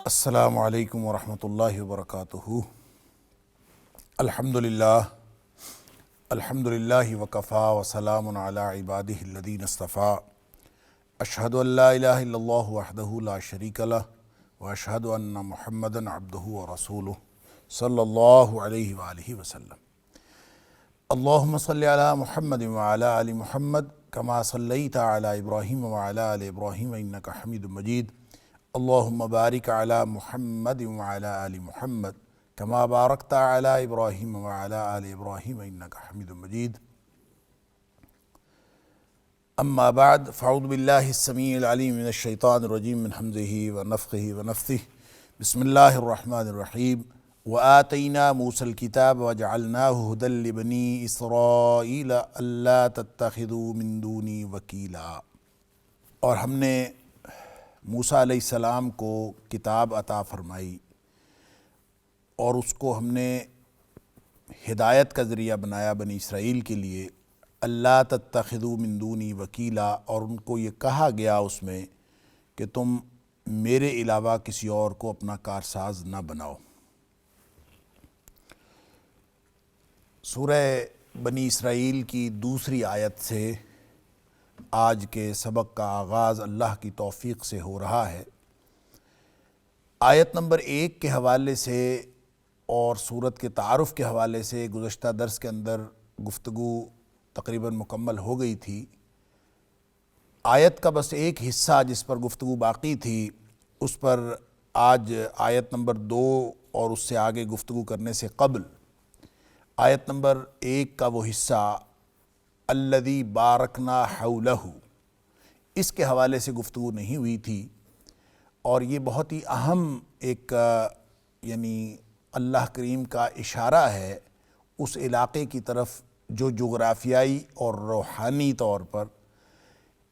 السلام علیکم ورحمۃ اللہ وبرکاتہ۔ الحمدللہ وکفا وسلام علی عبادہ الذین اصطفیٰ۔ اشہد ان لا الہ الا اللہ وحدہ لا شریک لہ واشہد ان محمدا عبدہ ورسولہ صلی اللہ علیہ وآلہ وسلم۔ اللہم صلی علی محمد وعلی آل محمد کما صلیت علی ابراہیم وعلی آل ابراہیم انک حمید مجید۔ اللہم بارک علی محمد وعلی آل محمد کما بارکت علی ابراہیم وعلی آل ابراہیم انک حمید مجید۔ اما بعد فاعوذ باللہ السمیع العلیم من الشیطان الرجیم من حمزہ ونفخہ ونفثہ۔ بسم اللہ الرحمن الرحیم۔ وآتینا موسیٰ الکتاب وجعلناہ ھدی لبنی اسرائیل الا تتخذوا من دونی وکیلا۔ اور ہم نے موسیٰ علیہ السلام کو کتاب عطا فرمائی اور اس کو ہم نے ہدایت کا ذریعہ بنایا بنی اسرائیل کے لیے، اللہ تتخذوا من دونی وکیلا، اور ان کو یہ کہا گیا اس میں کہ تم میرے علاوہ کسی اور کو اپنا کارساز نہ بناؤ۔ سورہ بنی اسرائیل کی دوسری آیت سے آج کے سبق کا آغاز اللہ کی توفیق سے ہو رہا ہے۔ آیت نمبر 1 کے حوالے سے اور سورت کے تعارف کے حوالے سے گزشتہ درس کے اندر گفتگو تقریباً مکمل ہو گئی تھی۔ آیت کا بس ایک حصہ جس پر گفتگو باقی تھی، اس پر آج آیت نمبر 2 اور اس سے آگے گفتگو کرنے سے قبل آیت نمبر 1 کا وہ حصہ الذی بارکنا حولہ، اس کے حوالے سے گفتگو نہیں ہوئی تھی، اور یہ بہت ہی اہم ایک یعنی اللہ کریم کا اشارہ ہے اس علاقے کی طرف جو جغرافیائی اور روحانی طور پر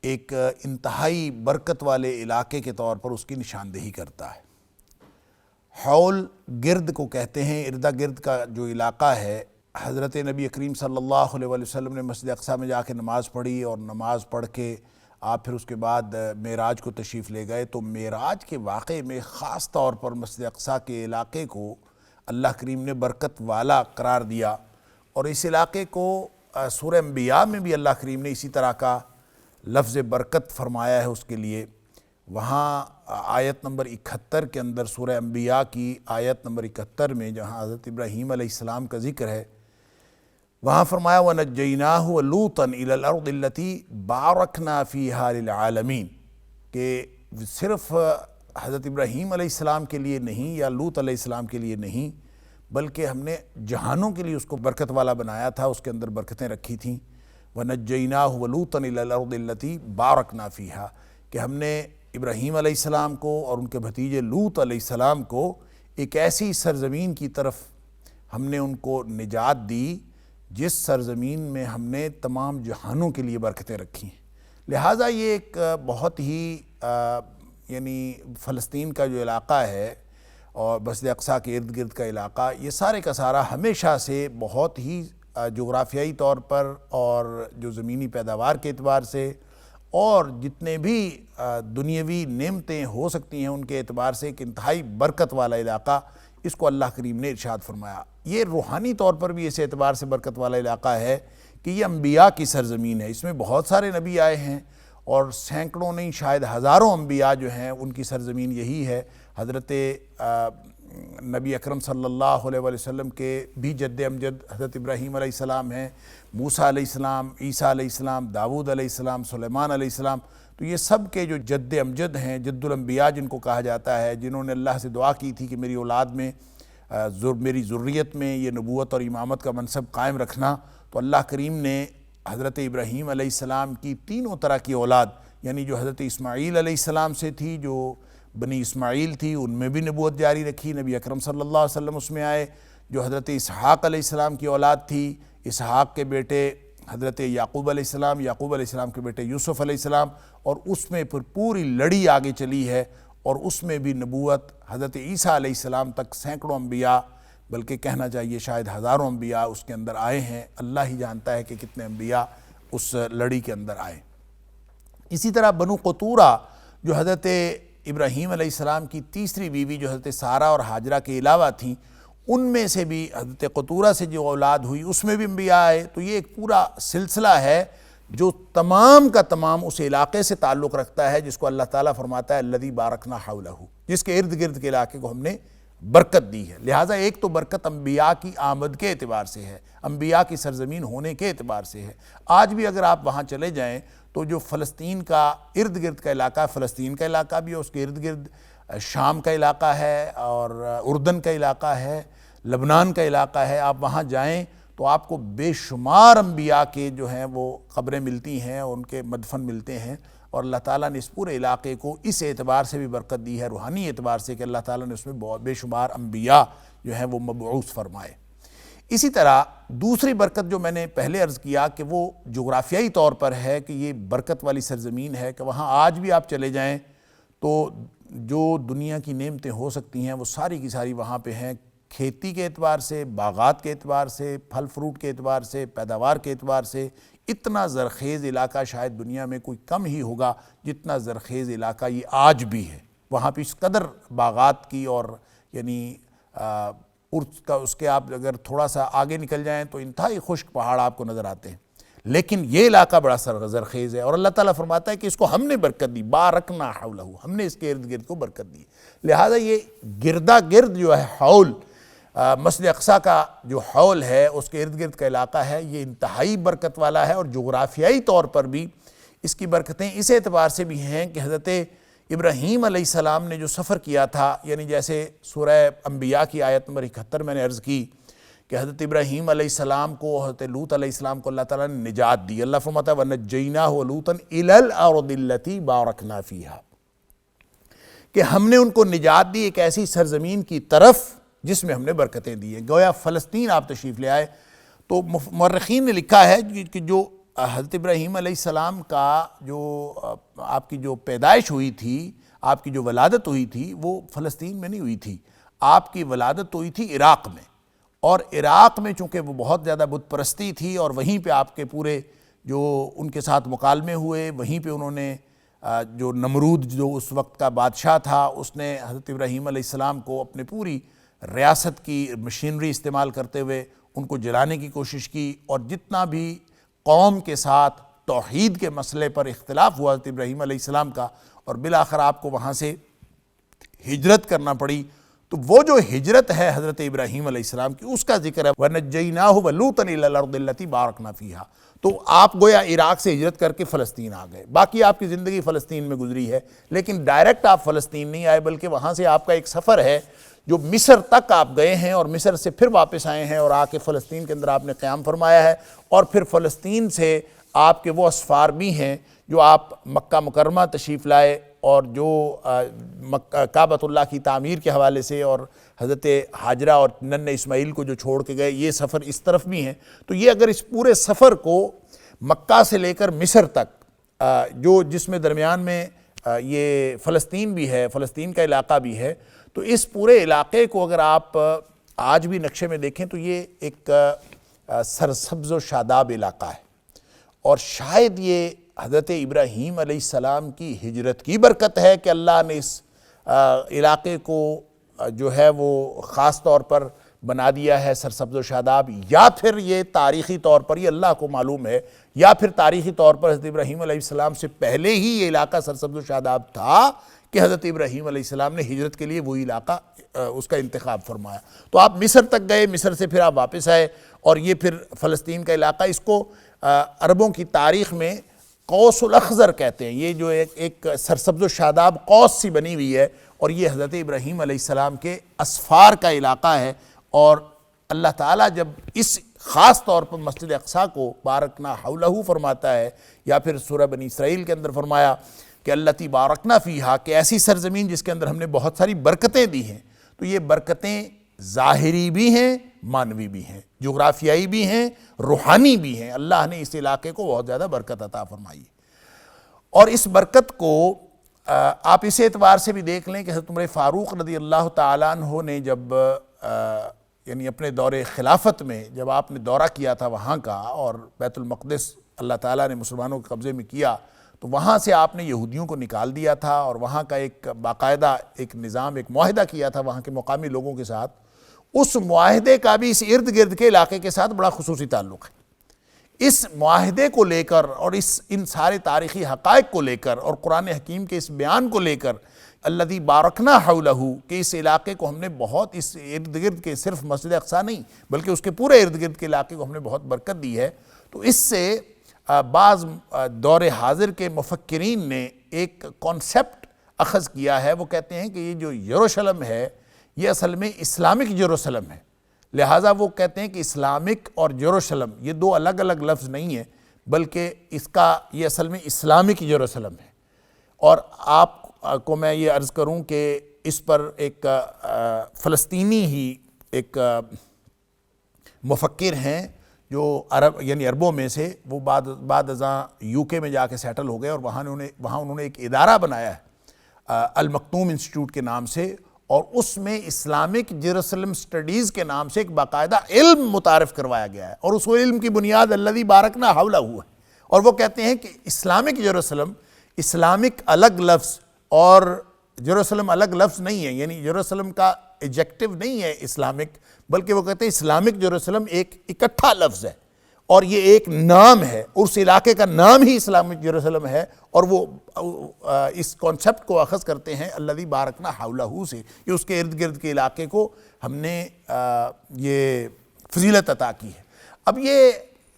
ایک انتہائی برکت والے علاقے کے طور پر اس کی نشاندہی کرتا ہے۔ حول گرد کو کہتے ہیں، اردا گرد کا جو علاقہ ہے۔ حضرت نبی کریم صلی اللہ علیہ وسلم نے مسجد اقصیٰ میں جا کے نماز پڑھی، اور نماز پڑھ کے آپ پھر اس کے بعد معراج کو تشریف لے گئے، تو معراج کے واقعے میں خاص طور پر مسجد اقصیٰ کے علاقے کو اللہ کریم نے برکت والا قرار دیا، اور اس علاقے کو سورہ انبیاء میں بھی اللہ کریم نے اسی طرح کا لفظ برکت فرمایا ہے اس کے لیے۔ وہاں آیت نمبر 71 کے اندر سورہ انبیاء کی آیت نمبر 71 میں جہاں حضرت ابراہیم علیہ السلام کا ذکر ہے، وہاں فرمایا وَنَجَّيْنَاهُ وَلُوطًا إِلَى الْأَرْضِ الَّتِي بَارَكْنَا فِيهَا لِلْعَالَمِينَ، کہ صرف حضرت ابراہیم علیہ السلام کے لیے نہیں یا لوط علیہ السلام کے لیے نہیں، بلکہ ہم نے جہانوں کے لیے اس کو برکت والا بنایا تھا، اس کے اندر برکتیں رکھی تھیں۔ وَنَجَّيْنَاهُ وَلُوطًا إِلَى الْأَرْضِ الَّتِي بَارَكْنَا فِيهَا، کہ ہم نے ابراہیم علیہ السلام کو اور ان کے بھتیجے لوط علیہ السلام کو ایک ایسی سرزمین کی طرف ہم نے ان کو نجات دی جس سرزمین میں ہم نے تمام جہانوں کے لیے برکتیں رکھی ہیں۔ لہٰذا یہ ایک بہت ہی یعنی فلسطین کا جو علاقہ ہے اور مسجد اقصیٰ کے ارد گرد کا علاقہ، یہ سارے کا سارا ہمیشہ سے بہت ہی جغرافیائی طور پر اور جو زمینی پیداوار کے اعتبار سے اور جتنے بھی دنیاوی نعمتیں ہو سکتی ہیں ان کے اعتبار سے ایک انتہائی برکت والا علاقہ، اس کو اللہ کریم نے ارشاد فرمایا۔ یہ روحانی طور پر بھی اس اعتبار سے برکت والا علاقہ ہے کہ یہ انبیاء کی سرزمین ہے، اس میں بہت سارے نبی آئے ہیں، اور سینکڑوں نہیں شاید ہزاروں انبیاء جو ہیں ان کی سرزمین یہی ہے۔ حضرت نبی اکرم صلی اللہ علیہ وسلم کے بھی جد امجد حضرت ابراہیم علیہ السلام ہیں، موسیٰ علیہ السلام، عیسیٰ علیہ السلام، داؤد علیہ السلام، سلیمان علیہ السلام، تو یہ سب کے جو جد امجد ہیں، جد الانبیاء جن کو کہا جاتا ہے، جنہوں نے اللہ سے دعا کی تھی کہ میری اولاد میں میری ذریت میں یہ نبوت اور امامت کا منصب قائم رکھنا، تو اللہ کریم نے حضرت ابراہیم علیہ السلام کی تینوں طرح کی اولاد، یعنی جو حضرت اسماعیل علیہ السلام سے تھی، جو بنی اسماعیل تھی، ان میں بھی نبوت جاری رکھی، نبی اکرم صلی اللہ علیہ وسلم اس میں آئے۔ جو حضرت اسحاق علیہ السلام کی اولاد تھی، اسحاق کے بیٹے حضرت یعقوب علیہ السلام، یعقوب علیہ السلام کے بیٹے یوسف علیہ السلام، اور اس میں پھر پوری لڑی آگے چلی ہے، اور اس میں بھی نبوت حضرت عیسیٰ علیہ السلام تک سینکڑوں انبیاء، بلکہ کہنا چاہیے شاید ہزاروں انبیاء اس کے اندر آئے ہیں۔ اللہ ہی جانتا ہے کہ کتنے انبیاء اس لڑی کے اندر آئے۔ اسی طرح بنو قطورہ جو حضرت ابراہیم علیہ السلام کی تیسری بیوی جو حضرت سارہ اور ہاجرہ کے علاوہ تھیں، ان میں سے بھی حضرت قطورہ سے جو اولاد ہوئی اس میں بھی انبیاء آئے۔ تو یہ ایک پورا سلسلہ ہے جو تمام کا تمام اس علاقے سے تعلق رکھتا ہے جس کو اللہ تعالیٰ فرماتا ہے الذی بارکنا حولہ، جس کے ارد گرد کے علاقے کو ہم نے برکت دی ہے۔ لہٰذا ایک تو برکت انبیاء کی آمد کے اعتبار سے ہے، انبیاء کی سرزمین ہونے کے اعتبار سے ہے۔ آج بھی اگر آپ وہاں چلے جائیں تو جو فلسطین کا ارد گرد کا علاقہ، فلسطین کا علاقہ بھی ہے، اس کے ارد گرد شام کا علاقہ ہے اور اردن کا علاقہ ہے، لبنان کا علاقہ ہے، آپ وہاں جائیں تو آپ کو بے شمار انبیاء کے جو ہیں وہ قبریں ملتی ہیں، ان کے مدفن ملتے ہیں، اور اللہ تعالیٰ نے اس پورے علاقے کو اس اعتبار سے بھی برکت دی ہے، روحانی اعتبار سے، کہ اللہ تعالیٰ نے اس میں بے شمار انبیاء جو ہیں وہ مبعوث فرمائے۔ اسی طرح دوسری برکت جو میں نے پہلے عرض کیا کہ وہ جغرافیائی طور پر ہے کہ یہ برکت والی سرزمین ہے، کہ وہاں آج بھی آپ چلے جائیں تو جو دنیا کی نعمتیں ہو سکتی ہیں وہ ساری کی ساری وہاں پہ ہیں، کھیتی کے اعتبار سے، باغات کے اعتبار سے، پھل فروٹ کے اعتبار سے، پیداوار کے اعتبار سے۔ اتنا زرخیز علاقہ شاید دنیا میں کوئی کم ہی ہوگا جتنا زرخیز علاقہ یہ آج بھی ہے۔ وہاں پہ اس قدر باغات کی، اور یعنی اس کے آپ اگر تھوڑا سا آگے نکل جائیں تو انتہائی خشک پہاڑ آپ کو نظر آتے ہیں، لیکن یہ علاقہ بڑا زرخیز ہے، اور اللہ تعالیٰ فرماتا ہے کہ اس کو ہم نے برکت دی، بارکنا حولہ، ہم نے اس کے ارد گرد کو برکت دی۔ لہٰذا یہ گردا گرد جو ہے حول، مسجد اقصیٰ کا جو حول ہے اس کے ارد گرد کا علاقہ ہے، یہ انتہائی برکت والا ہے، اور جغرافیائی طور پر بھی اس کی برکتیں اس اعتبار سے بھی ہیں کہ حضرت ابراہیم علیہ السلام نے جو سفر کیا تھا، یعنی جیسے سورہ انبیاء کی آیت نمبر 71 میں نے عرض کی کہ حضرت ابراہیم علیہ السلام کو، حضرت لوط علیہ السلام کو اللہ تعالیٰ نے نجات دی۔ اللہ فرماتا ہے وَنَجَّيْنَاهُ وَلُوطًا إِلَى الْأَرْضِ الَّتِي بَارَكْنَا فِيهَا، کہ ہم نے ان کو نجات دی ایک ایسی سرزمین کی طرف جس میں ہم نے برکتیں دی ہیں۔ گویا فلسطین آپ تشریف لے آئے تو مورخین نے لکھا ہے کہ جو حضرت ابراہیم علیہ السلام کا جو آپ کی جو پیدائش ہوئی تھی، آپ کی جو ولادت ہوئی تھی، وہ فلسطین میں نہیں ہوئی تھی، آپ کی ولادت ہوئی تھی عراق میں، اور عراق میں چونکہ وہ بہت زیادہ بت پرستی تھی، اور وہیں پہ آپ کے پورے جو ان کے ساتھ مکالمے ہوئے، وہیں پہ انہوں نے جو نمرود جو اس وقت کا بادشاہ تھا، اس نے حضرت ابراہیم علیہ السلام کو اپنے پوری ریاست کی مشینری استعمال کرتے ہوئے ان کو جلانے کی کوشش کی، اور جتنا بھی قوم کے ساتھ توحید کے مسئلے پر اختلاف ہوا حضرت ابراہیم علیہ السلام کا، اور بالآخر آپ کو وہاں سے ہجرت کرنا پڑی، تو وہ جو ہجرت ہے حضرت ابراہیم علیہ السلام کی، اس کا ذکر ہے وَنَجَّيْنَاهُ وَلُوطًا إِلَى الْأَرْضِ الَّتِي بَارَكْنَا فِيهَا۔ تو آپ گویا عراق سے ہجرت کر کے فلسطین آ گئے، باقی آپ کی زندگی فلسطین میں گزری ہے، لیکن ڈائریکٹ آپ فلسطین نہیں آئے، بلکہ وہاں سے آپ کا ایک سفر ہے جو مصر تک آپ گئے ہیں، اور مصر سے پھر واپس آئے ہیں، اور آ کے فلسطین کے اندر آپ نے قیام فرمایا ہے، اور پھر فلسطین سے آپ کے وہ اسفار بھی ہیں جو آپ مکہ مکرمہ تشریف لائے، اور جو کعبۃ اللہ کی تعمیر کے حوالے سے، اور حضرت ہاجرہ اور ننھے اسماعیل کو جو چھوڑ کے گئے، یہ سفر اس طرف بھی ہیں۔ تو یہ اگر اس پورے سفر کو مکہ سے لے کر مصر تک، جو جس میں درمیان میں یہ فلسطین بھی ہے، فلسطین کا علاقہ بھی ہے، تو اس پورے علاقے کو اگر آپ آج بھی نقشے میں دیکھیں تو یہ ایک سرسبز و شاداب علاقہ ہے، اور شاید یہ حضرت ابراہیم علیہ السلام کی ہجرت کی برکت ہے کہ اللہ نے اس علاقے کو جو ہے وہ خاص طور پر بنا دیا ہے سرسبز و شاداب، یا پھر یہ تاریخی طور پر یہ اللہ کو معلوم ہے، یا پھر تاریخی طور پر حضرت ابراہیم علیہ السلام سے پہلے ہی یہ علاقہ سرسبز و شاداب تھا کہ حضرت ابراہیم علیہ السلام نے ہجرت کے لیے وہی علاقہ اس کا انتخاب فرمایا۔ تو آپ مصر تک گئے، مصر سے پھر آپ واپس آئے، اور یہ پھر فلسطین کا علاقہ، اس کو عربوں کی تاریخ میں قوس الاخضر کہتے ہیں، یہ جو ایک سرسبز و شاداب قوس سی بنی ہوئی ہے، اور یہ حضرت ابراہیم علیہ السلام کے اسفار کا علاقہ ہے۔ اور اللہ تعالیٰ جب اس خاص طور پر مسجد اقصیٰ کو بارکنا حولہ فرماتا ہے، یا پھر سورہ بنی اسرائیل کے اندر فرمایا کہ التی بارکنا فیہا، کہ ایسی سرزمین جس کے اندر ہم نے بہت ساری برکتیں دی ہیں، تو یہ برکتیں ظاہری بھی ہیں معنوی بھی ہیں، جغرافیائی بھی ہیں، روحانی بھی ہیں۔ اللہ نے اس علاقے کو بہت زیادہ برکت عطا فرمائی، اور اس برکت کو آپ اس اعتبار سے بھی دیکھ لیں کہ حضرت عمر فاروق رضی اللہ تعالیٰ عنہ نے جب یعنی اپنے دور خلافت میں جب آپ نے دورہ کیا تھا وہاں کا، اور بیت المقدس اللہ تعالیٰ نے مسلمانوں کے قبضے میں کیا، تو وہاں سے آپ نے یہودیوں کو نکال دیا تھا، اور وہاں کا ایک باقاعدہ ایک نظام، ایک معاہدہ کیا تھا وہاں کے مقامی لوگوں کے ساتھ۔ اس معاہدے کا بھی اس ارد گرد کے علاقے کے ساتھ بڑا خصوصی تعلق ہے۔ اس معاہدے کو لے کر اور ان سارے تاریخی حقائق کو لے کر اور قرآن حکیم کے اس بیان کو لے کر، الذی بارکنا حولہ، کہ اس علاقے کو ہم نے بہت، اس ارد گرد کے صرف مسجد اقصیٰ نہیں بلکہ اس کے پورے ارد گرد کے علاقے کو ہم نے بہت برکت دی ہے۔ تو اس سے بعض دور حاضر کے مفکرین نے ایک کانسیپٹ اخذ کیا ہے، وہ کہتے ہیں کہ یہ جو یروشلم ہے یہ اصل میں اسلامک یروشلم ہے، لہٰذا وہ کہتے ہیں کہ اسلامک اور یروشلم یہ دو الگ الگ لفظ نہیں ہیں، بلکہ اس کا یہ اصل میں اسلامک یروشلم ہے۔ اور آپ کو میں یہ عرض کروں کہ اس پر ایک فلسطینی ہی ایک مفکر ہیں جو یعنی عربوں میں سے، وہ بعد ازاں یو کے میں جا کے سیٹل ہو گئے، اور وہاں انہوں نے ایک ادارہ بنایا ہے المکتوم انسٹیٹیوٹ کے نام سے، اور اس میں اسلامک جیروسلم سٹڈیز کے نام سے ایک باقاعدہ علم متعارف کروایا گیا ہے، اور اس علم کی بنیاد الذی بارکنا حولہ ہے۔ اور وہ کہتے ہیں کہ اسلامک جیروسلم، اسلامک الگ لفظ اور جیروسلم الگ لفظ نہیں ہے، یعنی جیروسلم کا ایجیکٹو نہیں ہے اسلامک، بلکہ وہ کہتے ہیں اسلامک جیروسلم ایک اکٹھا لفظ ہے، اور یہ ایک نام ہے، اس علاقے کا نام ہی اسلامک جیروسلم ہے، اور وہ اس کانسیپٹ کو اخذ کرتے ہیں الذی بارکنا حولہ سے، کہ اس کے ارد گرد کے علاقے کو ہم نے یہ فضیلت عطا کی ہے۔ اب یہ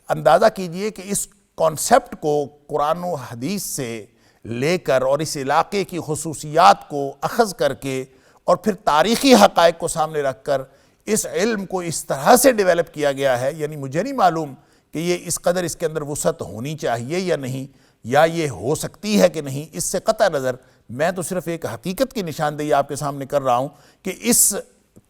اندازہ کیجئے کہ اس کانسیپٹ کو قرآن و حدیث سے لے کر اور اس علاقے کی خصوصیات کو اخذ کر کے اور پھر تاریخی حقائق کو سامنے رکھ کر اس علم کو اس طرح سے ڈیولپ کیا گیا ہے، یعنی مجھے نہیں معلوم کہ یہ اس قدر اس کے اندر وسعت ہونی چاہیے یا نہیں، یا یہ ہو سکتی ہے کہ نہیں، اس سے قطع نظر میں تو صرف ایک حقیقت کی نشاندہی آپ کے سامنے کر رہا ہوں کہ اس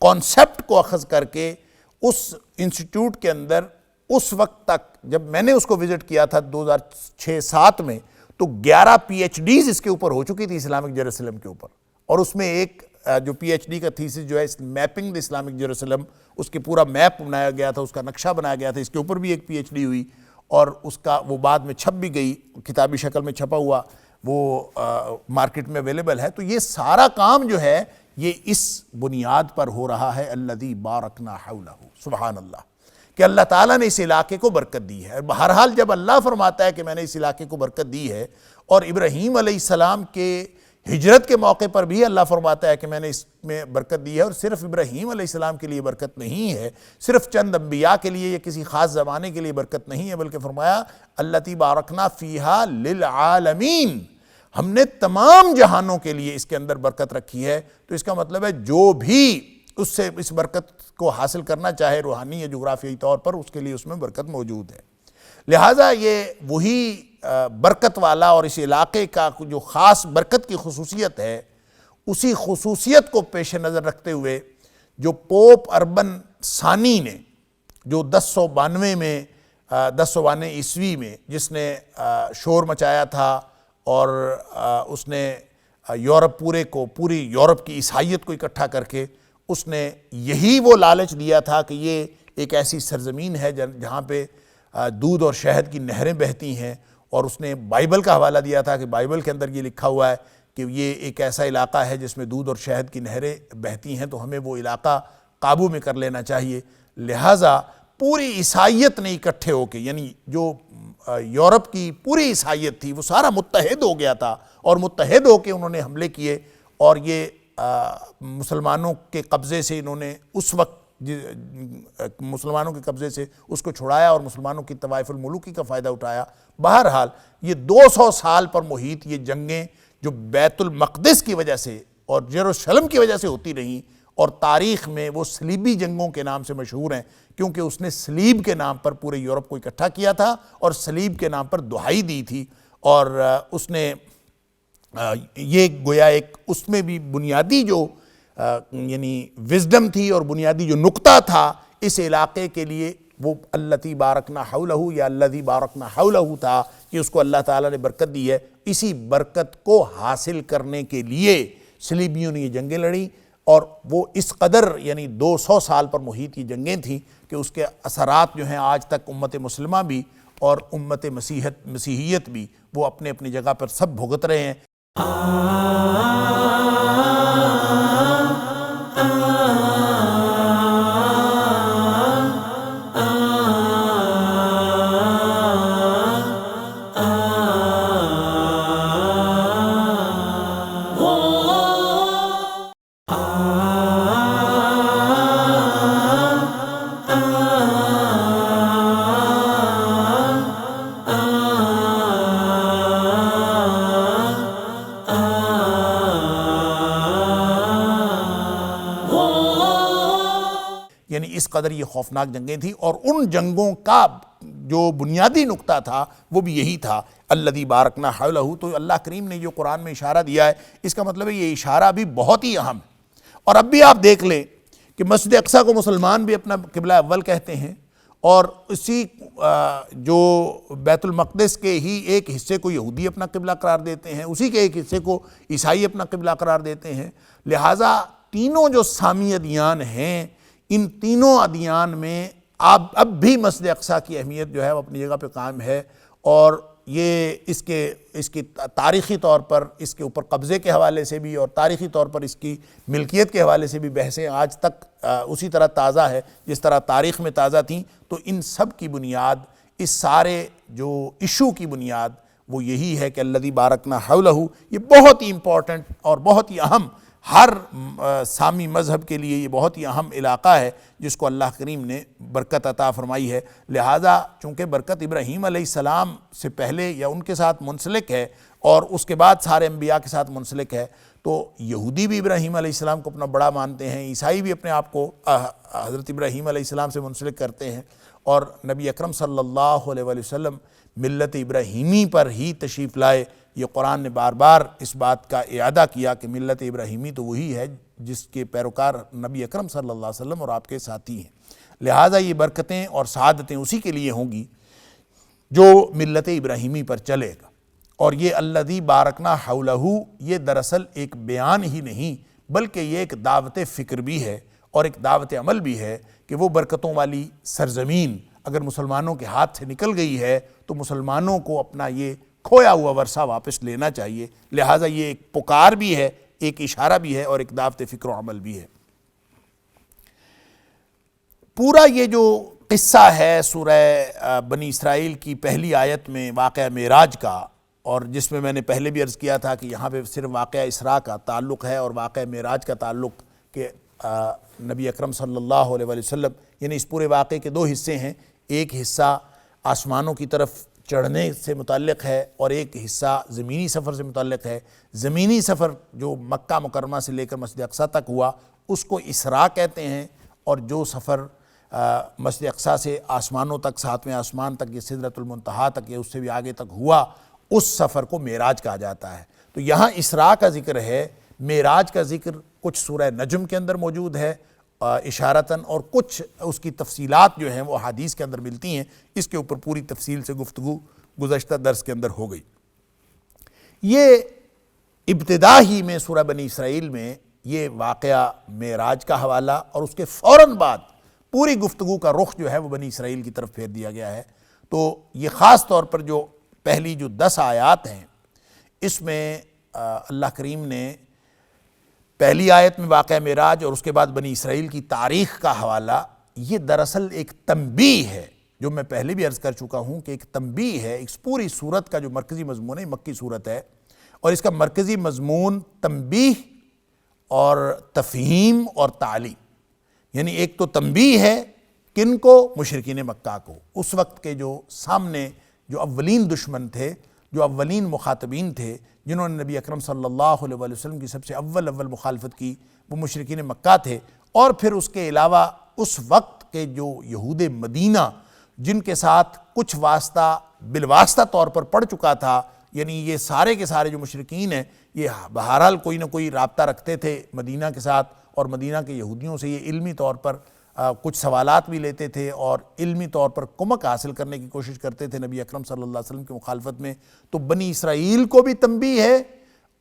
کانسیپٹ کو اخذ کر کے اس انسٹیٹیوٹ کے اندر اس وقت تک جب میں نے اس کو وزٹ کیا تھا 2006-07 میں، تو 11 پی ایچ ڈیز اس کے اوپر ہو چکی تھی اسلامک جیروسلم کے اوپر، اور اس میں ایک جو پی ایچ ڈی کا تھیسس جو ہے میپنگ دی اسلامک جیروسلم، اس کے پورا میپ بنایا گیا تھا، اس کا نقشہ بنایا گیا تھا، اس کے اوپر بھی ایک پی ایچ ڈی ہوئی، اور اس کا وہ بعد میں چھپ بھی گئی، کتابی شکل میں چھپا ہوا، وہ مارکیٹ میں اویلیبل ہے۔ تو یہ سارا کام جو ہے یہ اس بنیاد پر ہو رہا ہے الذی بارکنا حولہ، سبحان اللہ، کہ اللہ تعالیٰ نے اس علاقے کو برکت دی ہے۔ بہرحال جب اللہ فرماتا ہے کہ میں نے اس علاقے کو برکت دی ہے، اور ابراہیم علیہ السلام کے ہجرت کے موقع پر بھی اللہ فرماتا ہے کہ میں نے اس میں برکت دی ہے، اور صرف ابراہیم علیہ السلام کے لیے برکت نہیں ہے، صرف چند انبیاء کے لیے یا کسی خاص زمانے کے لیے برکت نہیں ہے، بلکہ فرمایا اللتی بارکنا فیہا للعالمین، ہم نے تمام جہانوں کے لیے اس کے اندر برکت رکھی ہے۔ تو اس کا مطلب ہے جو بھی اس سے اس برکت کو حاصل کرنا چاہے روحانی یا جغرافیائی طور پر، اس کے لیے اس میں برکت موجود ہے۔ لہٰذا یہ وہی برکت والا اور اس علاقے کا جو خاص برکت کی خصوصیت ہے، اسی خصوصیت کو پیش نظر رکھتے ہوئے جو پوپ اربن ثانی نے، جو 1092 میں 1092 عیسوی میں جس نے شور مچایا تھا، اور اس نے یورپ پوری یورپ کی عیسائیت کو اکٹھا کر کے اس نے یہی وہ لالچ دیا تھا کہ یہ ایک ایسی سرزمین ہے جہاں پہ دودھ اور شہد کی نہریں بہتی ہیں، اور اس نے بائبل کا حوالہ دیا تھا کہ بائبل کے اندر یہ لکھا ہوا ہے کہ یہ ایک ایسا علاقہ ہے جس میں دودھ اور شہد کی نہریں بہتی ہیں، تو ہمیں وہ علاقہ قابو میں کر لینا چاہیے۔ لہٰذا پوری عیسائیت نے اکٹھے ہو کے، یعنی جو یورپ کی پوری عیسائیت تھی وہ سارا متحد ہو گیا تھا، اور متحد ہو کے انہوں نے حملے کیے، اور یہ مسلمانوں کے قبضے سے انہوں نے اس وقت مسلمانوں کے قبضے سے اس کو چھڑایا، اور مسلمانوں کی طوائف الملوکی کا فائدہ اٹھایا۔ بہرحال یہ 200 سال پر محیط یہ جنگیں جو بیت المقدس کی وجہ سے اور یروشلم کی وجہ سے ہوتی رہیں، اور تاریخ میں وہ صلیبی جنگوں کے نام سے مشہور ہیں، کیونکہ اس نے صلیب کے نام پر پورے یورپ کو اکٹھا کیا تھا، اور صلیب کے نام پر دہائی دی تھی، اور اس نے یہ گویا ایک اس میں بھی بنیادی جو یعنی وزڈم تھی اور بنیادی جو نقطہ تھا اس علاقے کے لیے وہ اللتی بارکنا حولہ یا الذی بارکنا حولہ تھا کہ اس کو اللہ تعالیٰ نے برکت دی ہے. اسی برکت کو حاصل کرنے کے لیے صلیبیوں نے یہ جنگیں لڑیں، اور وہ اس قدر یعنی 200 سال پر محیط یہ جنگیں تھیں کہ اس کے اثرات جو ہیں آج تک امت مسلمہ بھی اور امت مسیحیت بھی وہ اپنے اپنی جگہ پر سب بھگت رہے ہیں. یعنی اس قدر یہ خوفناک جنگیں تھیں، اور ان جنگوں کا جو بنیادی نقطہ تھا وہ بھی یہی تھا الذی بارکنا حولہ. تو اللہ کریم نے جو قرآن میں اشارہ دیا ہے اس کا مطلب ہے یہ اشارہ بھی بہت ہی اہم ہے. اور اب بھی آپ دیکھ لیں کہ مسجد اقصیٰ کو مسلمان بھی اپنا قبلہ اول کہتے ہیں، اور اسی جو بیت المقدس کے ہی ایک حصے کو یہودی اپنا قبلہ قرار دیتے ہیں، اسی کے ایک حصے کو عیسائی اپنا قبلہ قرار دیتے ہیں. لہٰذا تینوں جو سامی ادیان ہیں، ان تینوں ادیان میں اب بھی مسجد اقصیٰ کی اہمیت جو ہے وہ اپنی جگہ پہ قائم ہے. اور یہ اس کی تاریخی طور پر اس کے اوپر قبضے کے حوالے سے بھی اور تاریخی طور پر اس کی ملکیت کے حوالے سے بھی بحثیں آج تک اسی طرح تازہ ہے جس طرح تاریخ میں تازہ تھیں. تو ان سب کی بنیاد، اس سارے جو ایشو کی بنیاد وہ یہی ہے کہ الذی بارکنا حولہ. یہ بہت ہی امپورٹنٹ اور بہت ہی اہم، ہر سامی مذہب کے لیے یہ بہت ہی اہم علاقہ ہے جس کو اللہ کریم نے برکت عطا فرمائی ہے. لہٰذا چونکہ برکت ابراہیم علیہ السلام سے پہلے یا ان کے ساتھ منسلک ہے اور اس کے بعد سارے انبیاء کے ساتھ منسلک ہے، تو یہودی بھی ابراہیم علیہ السلام کو اپنا بڑا مانتے ہیں، عیسائی بھی اپنے آپ کو حضرت ابراہیم علیہ السلام سے منسلک کرتے ہیں، اور نبی اکرم صلی اللہ علیہ وسلم ملت ابراہیمی پر ہی تشریف لائے. یہ قرآن نے بار بار اس بات کا اعادہ کیا کہ ملت ابراہیمی تو وہی ہے جس کے پیروکار نبی اکرم صلی اللہ علیہ وسلم اور آپ کے ساتھی ہیں. لہٰذا یہ برکتیں اور سعادتیں اسی کے لیے ہوں گی جو ملت ابراہیمی پر چلے گا. اور یہ الذی بارکنا حولہ یہ دراصل ایک بیان ہی نہیں بلکہ یہ ایک دعوت فکر بھی ہے اور ایک دعوت عمل بھی ہے کہ وہ برکتوں والی سرزمین اگر مسلمانوں کے ہاتھ سے نکل گئی ہے تو مسلمانوں کو اپنا یہ کھویا ہوا ورثہ واپس لینا چاہیے. لہٰذا یہ ایک پکار بھی ہے، ایک اشارہ بھی ہے اور ایک دعوت فکر و عمل بھی ہے. پورا یہ جو قصہ ہے سورہ بنی اسرائیل کی پہلی آیت میں واقعہ معراج کا، اور جس میں نے پہلے بھی عرض کیا تھا کہ یہاں پہ صرف واقعہ اسراء کا تعلق ہے اور واقعہ معراج کا تعلق کہ نبی اکرم صلی اللہ علیہ وسلم، یعنی اس پورے واقعے کے دو حصے ہیں. ایک حصہ آسمانوں کی طرف چڑھنے سے متعلق ہے اور ایک حصہ زمینی سفر سے متعلق ہے. زمینی سفر جو مکہ مکرمہ سے لے کر مسجد اقصیٰ تک ہوا اس کو اسراء کہتے ہیں، اور جو سفر مسجد اقصیٰ سے آسمانوں تک، ساتویں آسمان تک یا سدرۃ المنتہا تک یا اس سے بھی آگے تک ہوا، اس سفر کو معراج کہا جاتا ہے. تو یہاں اسراء کا ذکر ہے، معراج کا ذکر کچھ سورہ نجم کے اندر موجود ہے اشارتاً، اور کچھ اس کی تفصیلات جو ہیں وہ حدیث کے اندر ملتی ہیں. اس کے اوپر پوری تفصیل سے گفتگو گزشتہ درس کے اندر ہو گئی. یہ ابتدا ہی میں سورہ بنی اسرائیل میں یہ واقعہ معراج کا حوالہ اور اس کے فوراً بعد پوری گفتگو کا رخ جو ہے وہ بنی اسرائیل کی طرف پھیر دیا گیا ہے. تو یہ خاص طور پر جو پہلی جو 10 آیات ہیں اس میں اللہ کریم نے پہلی آیت میں واقعہ معراج اور اس کے بعد بنی اسرائیل کی تاریخ کا حوالہ، یہ دراصل ایک تنبیہ ہے جو میں پہلے بھی عرض کر چکا ہوں کہ ایک تنبیہ ہے. اس پوری صورت کا جو مرکزی مضمون ہے مکی صورت ہے، اور اس کا مرکزی مضمون تنبیہ اور تفہیم اور تعلیم، یعنی ایک تو تنبیہ ہے کن کو؟ مشرکین مکہ کو، اس وقت کے جو سامنے جو اولین دشمن تھے، جو اولین مخاطبین تھے جنہوں نے نبی اکرم صلی اللہ علیہ وسلم کی سب سے اول مخالفت کی، وہ مشرکین مکہ تھے. اور پھر اس کے علاوہ اس وقت کے جو یہود مدینہ جن کے ساتھ کچھ واسطہ بالواسطہ طور پر پڑ چکا تھا، یعنی یہ سارے کے سارے جو مشرکین ہیں یہ بہرحال کوئی نہ کوئی رابطہ رکھتے تھے مدینہ کے ساتھ، اور مدینہ کے یہودیوں سے یہ علمی طور پر کچھ سوالات بھی لیتے تھے اور علمی طور پر کمک حاصل کرنے کی کوشش کرتے تھے نبی اکرم صلی اللہ علیہ وسلم کی مخالفت میں، تو بنی اسرائیل کو بھی تنبیہ ہے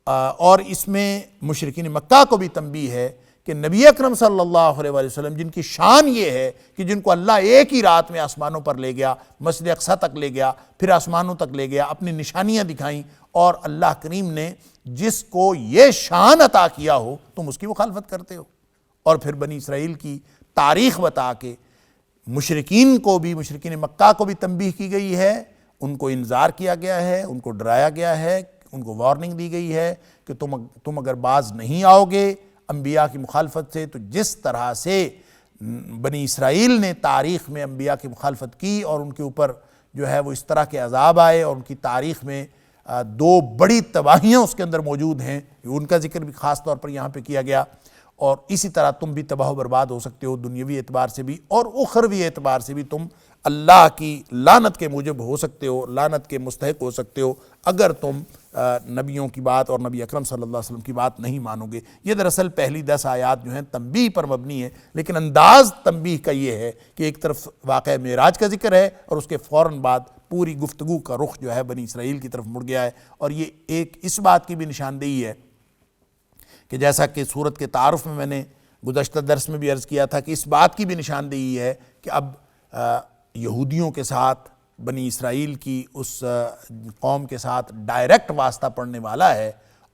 اور اس میں مشرکین مکہ کو بھی تنبیہ ہے کہ نبی اکرم صلی اللہ علیہ وسلم جن کی شان یہ ہے کہ جن کو اللہ ایک ہی رات میں آسمانوں پر لے گیا، مسجد اقصیٰ تک لے گیا، پھر آسمانوں تک لے گیا، اپنی نشانیاں دکھائیں، اور اللہ کریم نے جس کو یہ شان عطا کیا ہو تم اس کی مخالفت کرتے ہو۔ اور پھر بنی اسرائیل کی تاریخ بتا کے مشرکین کو بھی، مشرکین مکہ کو بھی تنبیہ کی گئی ہے، ان کو انذار کیا گیا ہے، ان کو ڈرایا گیا ہے، ان کو وارننگ دی گئی ہے کہ تم اگر باز نہیں آؤ گے انبیاء کی مخالفت سے، تو جس طرح سے بنی اسرائیل نے تاریخ میں انبیاء کی مخالفت کی اور ان کے اوپر جو ہے وہ اس طرح کے عذاب آئے، اور ان کی تاریخ میں دو بڑی تباہیاں اس کے اندر موجود ہیں، ان کا ذکر بھی خاص طور پر یہاں پہ کیا گیا، اور اسی طرح تم بھی تباہ و برباد ہو سکتے ہو، دنیاوی اعتبار سے بھی اور اخروی اعتبار سے بھی تم اللہ کی لعنت کے موجب ہو سکتے ہو، لعنت کے مستحق ہو سکتے ہو اگر تم نبیوں کی بات اور نبی اکرم صلی اللہ علیہ وسلم کی بات نہیں مانو گے۔ یہ دراصل پہلی 10 آیات جو ہیں تنبیہ پر مبنی ہے، لیکن انداز تنبیہ کا یہ ہے کہ ایک طرف واقعہ معراج کا ذکر ہے اور اس کے فوراً بعد پوری گفتگو کا رخ جو ہے بنی اسرائیل کی طرف مڑ گیا ہے، اور یہ ایک اس بات کی بھی نشاندہی ہے کہ جیسا کہ سورت کے تعارف میں نے گزشتہ درس میں بھی عرض کیا تھا کہ اس بات کی بھی نشاندہی ہے کہ اب یہودیوں کے ساتھ بنی اسرائیل کی اس قوم کے ساتھ ڈائریکٹ واسطہ پڑنے والا ہے،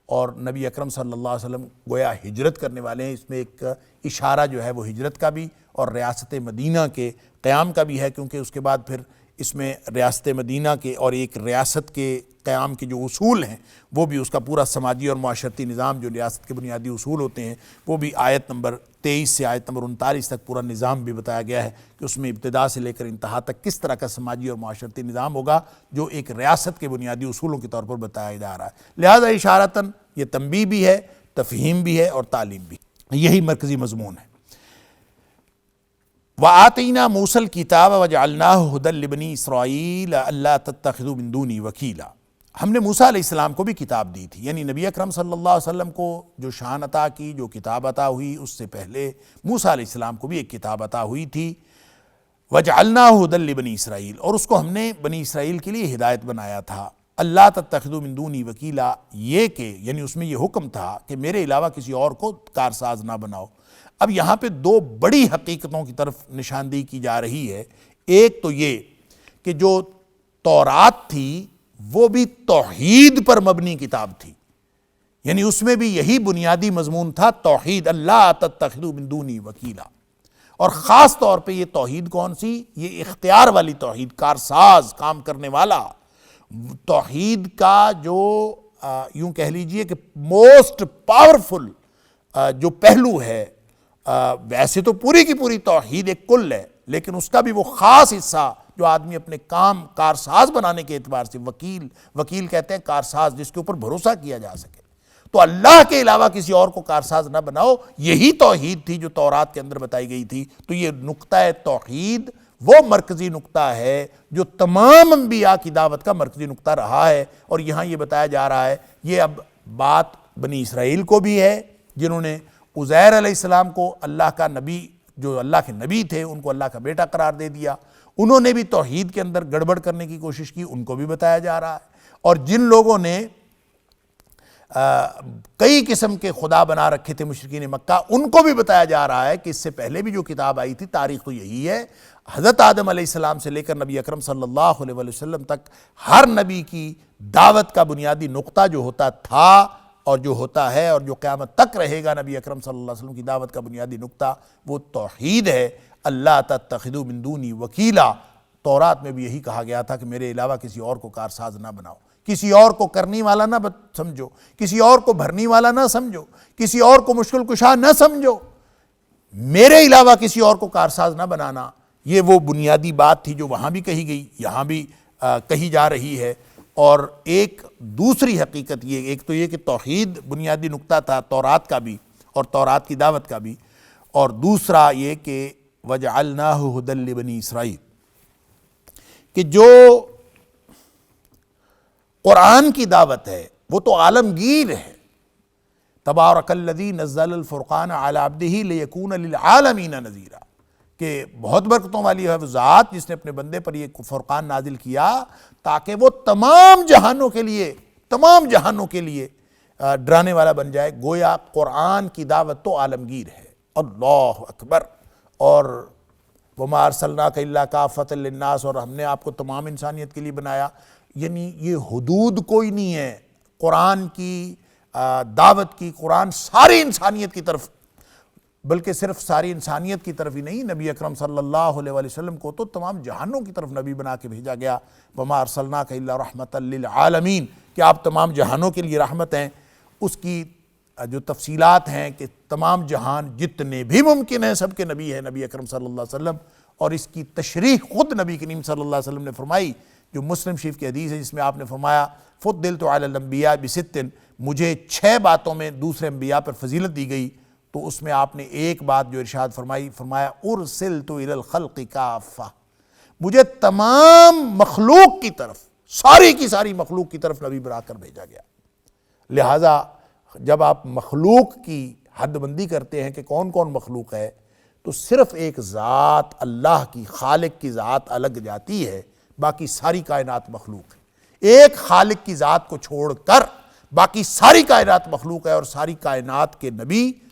اور نبی اکرم صلی اللہ علیہ وسلم گویا ہجرت کرنے والے ہیں۔ اس میں ایک اشارہ جو ہے وہ ہجرت کا بھی اور ریاست مدینہ کے قیام کا بھی ہے، کیونکہ اس کے بعد پھر اس میں ریاست مدینہ کے اور ایک ریاست کے قیام کے جو اصول ہیں وہ بھی، اس کا پورا سماجی اور معاشرتی نظام جو ریاست کے بنیادی اصول ہوتے ہیں وہ بھی آیت نمبر 23 سے آیت نمبر 39 تک پورا نظام بھی بتایا گیا ہے کہ اس میں ابتدا سے لے کر انتہا تک کس طرح کا سماجی اور معاشرتی نظام ہوگا جو ایک ریاست کے بنیادی اصولوں کے طور پر بتایا جا رہا ہے۔ لہذا اشارتاً یہ تنبیہ بھی ہے، تفہیم بھی ہے اور تعلیم بھی، یہی مرکزی مضمون ہے۔ وَآتَيْنَا مُوسَى الْكِتَابَ وَجَعَلْنَاهُ هُدًى لِبَنِي إِسْرَائِيلَ أَلَّا تَتَّخِذُوا مِن دُونِي وَكِيلًا۔ ہم نے موسیٰ علیہ السلام کو بھی کتاب دی تھی، یعنی نبی اکرم صلی اللہ علیہ وسلم کو جو شان عطا کی، جو کتاب عطا ہوئی، اس سے پہلے موسیٰ علیہ السلام کو بھی ایک کتاب عطا ہوئی تھی۔ وَجَعَلْنَاهُ هُدًى لِبَنِي إِسْرَائِيلَ، اور اس کو ہم نے بنی اسرائیل کے لیے ہدایت بنایا تھا۔ اللہ تتخذوا من دونی وکیلا، یہ کہ یعنی اس میں یہ حکم تھا کہ میرے علاوہ کسی اور کو کارساز نہ بناؤ۔ اب یہاں پہ دو بڑی حقیقتوں کی طرف نشاندہی کی جا رہی ہے۔ ایک تو یہ کہ جو تورات تھی وہ بھی توحید پر مبنی کتاب تھی، یعنی اس میں بھی یہی بنیادی مضمون تھا، توحید، اللہ تتخذوا من دونی وکیلا۔ اور خاص طور پہ یہ توحید کون سی؟ یہ اختیار والی توحید، کارساز، کام کرنے والا توحید کا جو یوں کہہ لیجئے کہ موسٹ پاورفل جو پہلو ہے۔ ویسے تو پوری کی پوری توحید ایک کل ہے، لیکن اس کا بھی وہ خاص حصہ جو آدمی اپنے کام کارساز بنانے کے اعتبار سے، وکیل کہتے ہیں کارساز جس کے اوپر بھروسہ کیا جا سکے، تو اللہ کے علاوہ کسی اور کو کارساز نہ بناؤ، یہی توحید تھی جو تورات کے اندر بتائی گئی تھی۔ تو یہ نقطہ توحید وہ مرکزی نقطہ ہے جو تمام انبیاء کی دعوت کا مرکزی نقطہ رہا ہے، اور یہاں یہ بتایا جا رہا ہے۔ یہ اب بات بنی اسرائیل کو بھی ہے جنہوں نے عزیر علیہ السلام کو اللہ کا نبی، جو اللہ کے نبی تھے، ان کو اللہ کا بیٹا قرار دے دیا، انہوں نے بھی توحید کے اندر گڑبڑ کرنے کی کوشش کی، ان کو بھی بتایا جا رہا ہے۔ اور جن لوگوں نے کئی قسم کے خدا بنا رکھے تھے مشرکین مکہ، ان کو بھی بتایا جا رہا ہے کہ اس سے پہلے بھی جو کتاب آئی تھی، تاریخ تو یہی ہے، حضرت آدم علیہ السلام سے لے کر نبی اکرم صلی اللہ علیہ وسلم تک ہر نبی کی دعوت کا بنیادی نقطہ جو ہوتا تھا اور جو ہوتا ہے اور جو قیامت تک رہے گا، نبی اکرم صلی اللہ علیہ وسلم کی دعوت کا بنیادی نقطہ وہ توحید ہے۔ اللہ تتخذوا من دونی وکیلا، تورات میں بھی یہی کہا گیا تھا کہ میرے علاوہ کسی اور کو کارساز نہ بناؤ، کسی اور کو کرنے والا نہ سمجھو، کسی اور کو بھرنے والا نہ سمجھو، کسی اور کو مشکل کشا نہ سمجھو، میرے علاوہ کسی اور کو کارساز نہ بنانا۔ یہ وہ بنیادی بات تھی جو وہاں بھی کہی گئی، یہاں بھی کہی جا رہی ہے۔ اور ایک دوسری حقیقت یہ، ایک تو یہ کہ توحید بنیادی نقطہ تھا تورات کا بھی اور تورات کی دعوت کا بھی، اور دوسرا یہ کہ وَجَعَلْنَاهُ هُدًى لِبَنِي إِسْرَائِيلَ، کہ جو قرآن کی دعوت ہے وہ تو عالمگیر ہے۔ تبارک الذی نزل الفرقان علی عبدہ لیکون للعالمین نذیرا، کہ بہت برکتوں والی ہے وہ ذات جس نے اپنے بندے پر یہ فرقان نازل کیا تاکہ وہ تمام جہانوں کے لیے ڈرانے والا بن جائے۔ گویا قرآن کی دعوت تو عالمگیر ہے۔ اللہ اکبر۔ اور وَمَا أَرْسَلْنَاكَ إِلَّا كَافَّةً لِلنَّاسِ، اور ہم نے آپ کو تمام انسانیت کے لیے بنایا، یعنی یہ حدود کوئی نہیں ہے قرآن کی دعوت کی۔ قرآن ساری انسانیت کی طرف، بلکہ صرف ساری انسانیت کی طرف ہی نہیں، نبی اکرم صلی اللہ علیہ وسلم کو تو تمام جہانوں کی طرف نبی بنا کے بھیجا گیا۔ وَمَا أَرْسَلْنَاكَ إِلَّا رَحْمَةً لِلْعَالَمِينَ، کہ آپ تمام جہانوں کے لیے رحمت ہیں۔ اس کی جو تفصیلات ہیں کہ تمام جہان جتنے بھی ممکن ہیں سب کے نبی ہیں نبی اکرم صلی اللہ علیہ وسلم، اور اس کی تشریح خود نبی کریم صلی اللہ علیہ وسلم نے فرمائی، جو مسلم شریف کی حدیث ہے جس میں آپ نے فرمایا فضلت علی الانبیاء بست، مجھے 6 باتوں میں دوسرے انبیاء پر فضیلت دی گئی، تو اس میں آپ نے ایک بات جو ارشاد فرمایا ارسلت الی الخلق کافہ، مجھے تمام مخلوق کی طرف، ساری کی ساری مخلوق کی طرف نبی بنا کر بھیجا گیا۔ لہٰذا جب آپ مخلوق کی حد بندی کرتے ہیں کہ کون کون مخلوق ہے، تو صرف ایک ذات اللہ کی، خالق کی ذات الگ جاتی ہے، باقی ساری کائنات مخلوق ہے۔ ایک خالق کی ذات کو چھوڑ کر باقی ساری کائنات مخلوق ہے، اور ساری کائنات کے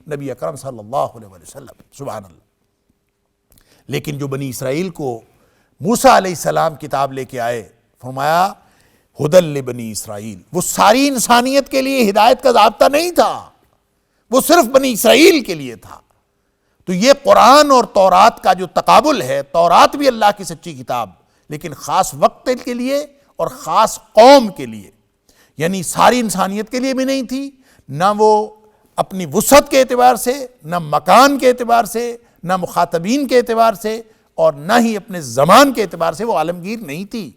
نبی اکرم صلی اللہ علیہ وسلم، سبحان اللہ۔ لیکن جو بنی اسرائیل کو موسیٰ علیہ السلام کتاب لے کے آئے، فرمایا ہدی لبنی اسرائیل، وہ ساری انسانیت کے لیے ہدایت کا ضابطہ نہیں تھا، وہ صرف بنی اسرائیل کے لیے تھا۔ تو یہ قرآن اور تورات کا جو تقابل ہے، تورات بھی اللہ کی سچی کتاب، لیکن خاص وقت کے لیے اور خاص قوم کے لیے، یعنی ساری انسانیت کے لیے بھی نہیں تھی، نہ وہ اپنی وسعت کے اعتبار سے، نہ مکان کے اعتبار سے، نہ مخاطبین کے اعتبار سے، اور نہ ہی اپنے زمان کے اعتبار سے وہ عالمگیر نہیں تھی۔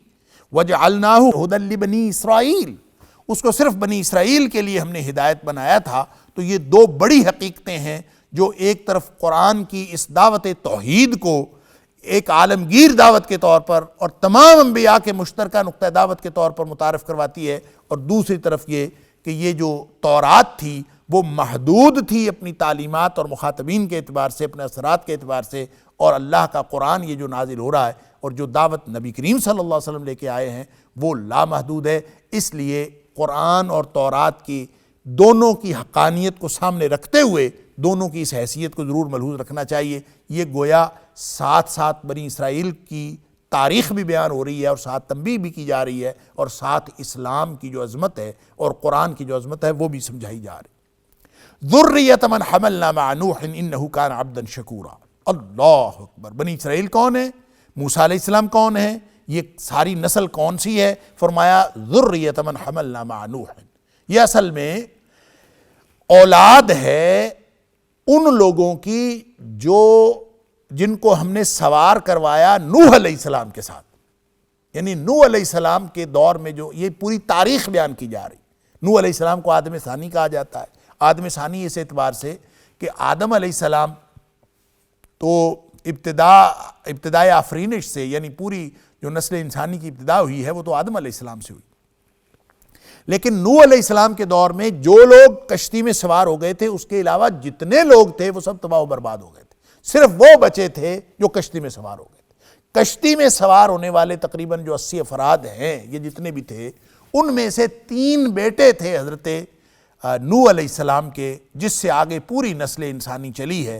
وَجَعَلْنَاهُ هُدًى لِبَنِي اسرائیل، اس کو صرف بنی اسرائیل کے لیے ہم نے ہدایت بنایا تھا۔ تو یہ 2 بڑی حقیقتیں ہیں جو ایک طرف قرآن کی اس دعوت توحید کو ایک عالمگیر دعوت کے طور پر اور تمام انبیاء کے مشترکہ نقطہ دعوت کے طور پر متعارف کرواتی ہے، اور دوسری طرف یہ کہ یہ جو تورات تھی وہ محدود تھی اپنی تعلیمات اور مخاطبین کے اعتبار سے، اپنے اثرات کے اعتبار سے، اور اللہ کا قرآن یہ جو نازل ہو رہا ہے اور جو دعوت نبی کریم صلی اللہ علیہ وسلم لے کے آئے ہیں وہ لامحدود ہے۔ اس لیے قرآن اور تورات کی دونوں کی حقانیت کو سامنے رکھتے ہوئے دونوں کی اس حیثیت کو ضرور ملحوظ رکھنا چاہیے۔ یہ گویا ساتھ ساتھ بنی اسرائیل کی تاریخ بھی بیان ہو رہی ہے، اور ساتھ تنبیہ بھی کی جا رہی ہے، اور ساتھ اسلام کی جو عظمت ہے اور قرآن کی جو عظمت ہے وہ بھی سمجھائی جا رہی ہے۔ ذُرِّيَّةَ مَنْ حَمَلْنَا مَعَ نُوحٍ إِنَّهُ كَانَ عَبْدًا شَكُورًا۔ اللہ اکبر۔ بنی اسرائیل کون ہے؟ موسیٰ علیہ السلام کون ہے؟ یہ ساری نسل کون سی ہے؟ فرمایا ذُرِّيَّةَ مَنْ حَمَلْنَا مَعَ نُوحٍ، یہ اصل میں اولاد ہے ان لوگوں کی جن کو ہم نے سوار کروایا نوح علیہ السلام کے ساتھ، یعنی نوح علیہ السلام کے دور میں جو یہ پوری تاریخ بیان کی جا رہی۔ نوح علیہ السلام کو آدم ثانی کہا جاتا ہے۔ آدم ثانی اس اعتبار سے کہ آدم علیہ السلام تو ابتدائے آفرینش سے، یعنی پوری جو نسل انسانی کی ابتدا ہوئی ہے وہ تو آدم علیہ السلام سے ہوئی، لیکن نوح علیہ السلام کے دور میں جو لوگ کشتی میں سوار ہو گئے تھے اس کے علاوہ جتنے لوگ تھے وہ سب تباہ و برباد ہو گئے تھے، صرف وہ بچے تھے جو کشتی میں سوار ہو گئے تھے۔ کشتی میں سوار ہونے والے تقریباً جو 80 افراد ہیں، یہ جتنے بھی تھے، ان میں سے 3 بیٹے تھے حضرت نوح علیہ السلام کے، جس سے آگے پوری نسل انسانی چلی ہے۔